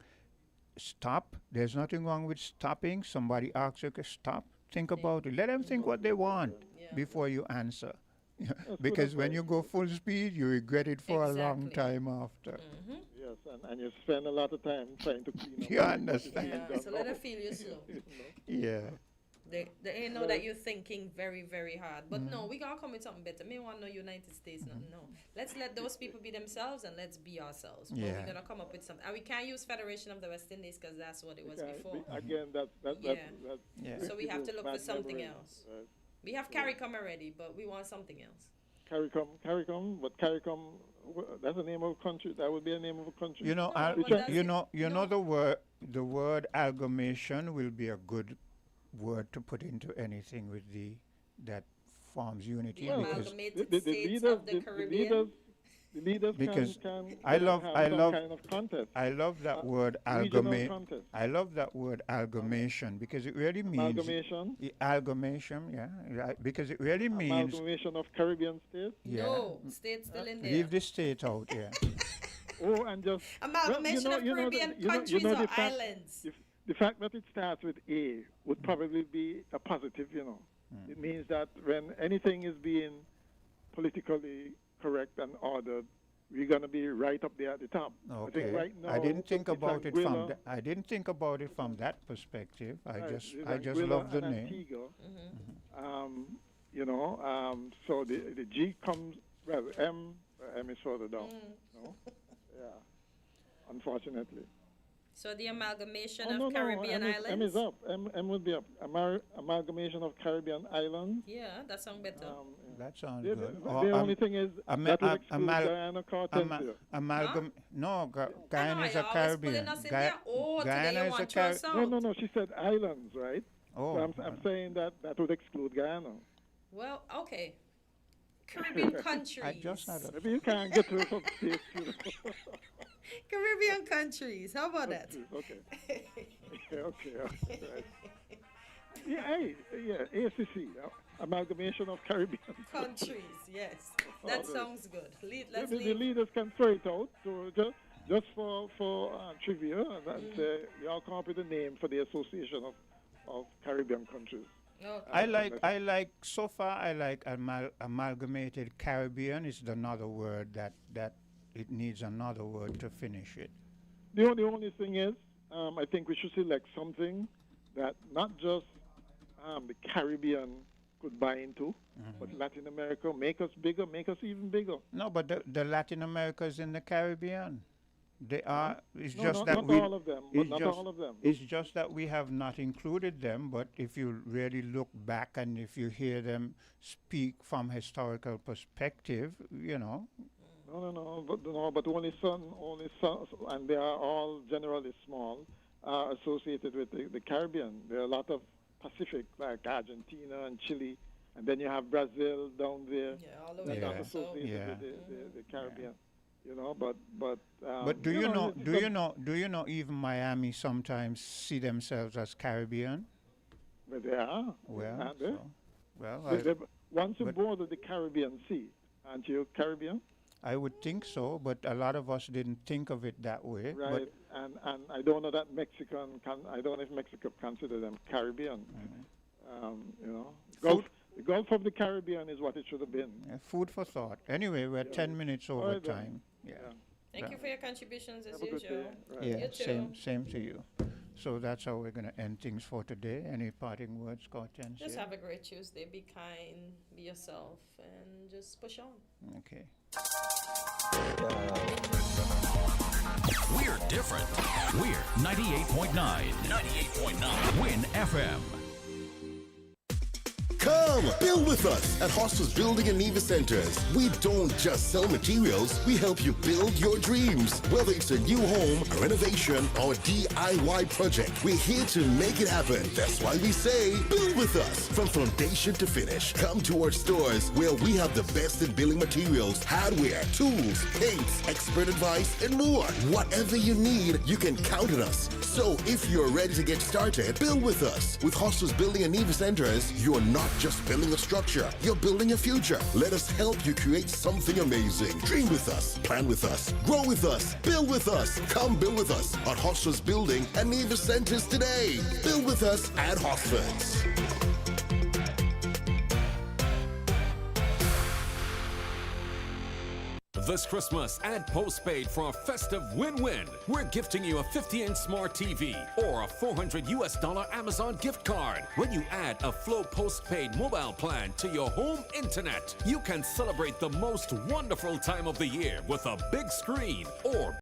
stop. There's nothing wrong with stopping. Somebody asks you to stop. Think about it. Let them think what they want before you answer. Because when you go full speed, you regret it for a long time after. Yes, and you spend a lot of time trying to clean up. You understand? Yeah, so let them feel you slow. Yeah. They ain't know that you're thinking very, very hard. But no, we gotta come with something better. Me want no United States, no. Let's let those people be themselves and let's be ourselves. But we're gonna come up with something. And we can't use Federation of the West Indies because that's what it was before. Again, that's So we have to look for bad something memory. else. We have CARICOM already, but we want something else. CARICOM, but CARICOM, that's the name of a country. That would be a name of a country. You know, the word amalgamation will be a good word to put into anything with that forms unity. The amalgamated states of the Caribbean. The leaders because can I love kind of contest. I love that word contest. I love that word amalgamation because it really means amalgamation, right, because it really means amalgamation of Caribbean states. No, states still in there. Leave the state out, Oh, and just amalgamation of Caribbean countries or islands. The fact that it starts with A would probably be a positive, It means that when anything is being politically correct and ordered, we're going to be right up there at the top. Okay. I think right now I didn't think about it from I didn't think about it from that perspective. I right, just love the name. Antigua, so the G comes M is further down. No? Yeah. Unfortunately. So the amalgamation of Caribbean islands? M is up. M would be up. Amalgamation of Caribbean islands. Yeah, that sounds better. That sounds good. The only thing is that will exclude Guyana, Cartensville. Guyana is a Caribbean. Guyana is a Caribbean. No. She said islands, right? Oh. So I'm saying that would exclude Guyana. Well, okay. Caribbean countries. I just had Maybe you can't get to some states. Caribbean countries. How about that? Okay. Okay. Right. ACC, amalgamation of Caribbean countries. Yes, that sounds good. The leaders can throw it out. So just for trivia, and say y'all come up with a name for the association of Caribbean countries. Okay. I like so far. I like amalgamated Caribbean is another word that it needs another word to finish it. The only thing is, I think we should select something that not just the Caribbean could buy into, but Latin America, make us bigger, make us even bigger. No, but the Latin America is in the Caribbean. They are. It's No, just not- that not we. all of them, it's but not just- all of them. It's just that we have not included them. But if you really look back and if you hear them speak from historical perspective, No, but only some, and they are all generally small, are associated with the Caribbean. There are a lot of Pacific, like Argentina and Chile, and then you have Brazil down there. Yeah, all the way That's down. associated with the Caribbean. But do you know even Miami sometimes see themselves as Caribbean? But they are. Well, aren't they? Well, once you border the Caribbean Sea, aren't you Caribbean? I would think so, but a lot of us didn't think of it that way. Right, and I don't know that I don't know if Mexico consider them Caribbean. The Gulf of the Caribbean is what it should have been. Food for thought. Anyway, we're 10 minutes over right then. time. Yeah. Thank you for your contributions as Have a good usual. day. Right. Yeah, You too. same to you. So that's how we're going to end things for today. Any parting words, Cortensia? Just have a great Tuesday. Be kind, be yourself, and just push on. Okay. We're different. We're 98.9. 98.9. Win FM. Come, build with us at Hostels Building and Nevis Centers. We don't just sell materials, we help you build your dreams. Whether it's a new home, a renovation, or DIY project, we're here to make it happen. That's why we say, build with us. From foundation to finish, come to our stores where we have the best in building materials, hardware, tools, paints, expert advice, and more. Whatever you need, you can count on us. So if you're ready to get started, build with us. With Hostels Building and Nevis Centers, you're not just building a structure, you're building a future. Let us help you create something amazing. Dream with us, plan with us, grow with us, build with us. Come build with us at Hostels Building and Nevis Centers today. Build with us at Hostels. This Christmas, add postpaid for a festive win-win. We're gifting you a 50-inch smart TV or a $400 Amazon gift card. When you add a Flow postpaid mobile plan to your home internet, you can celebrate the most wonderful time of the year with a big screen or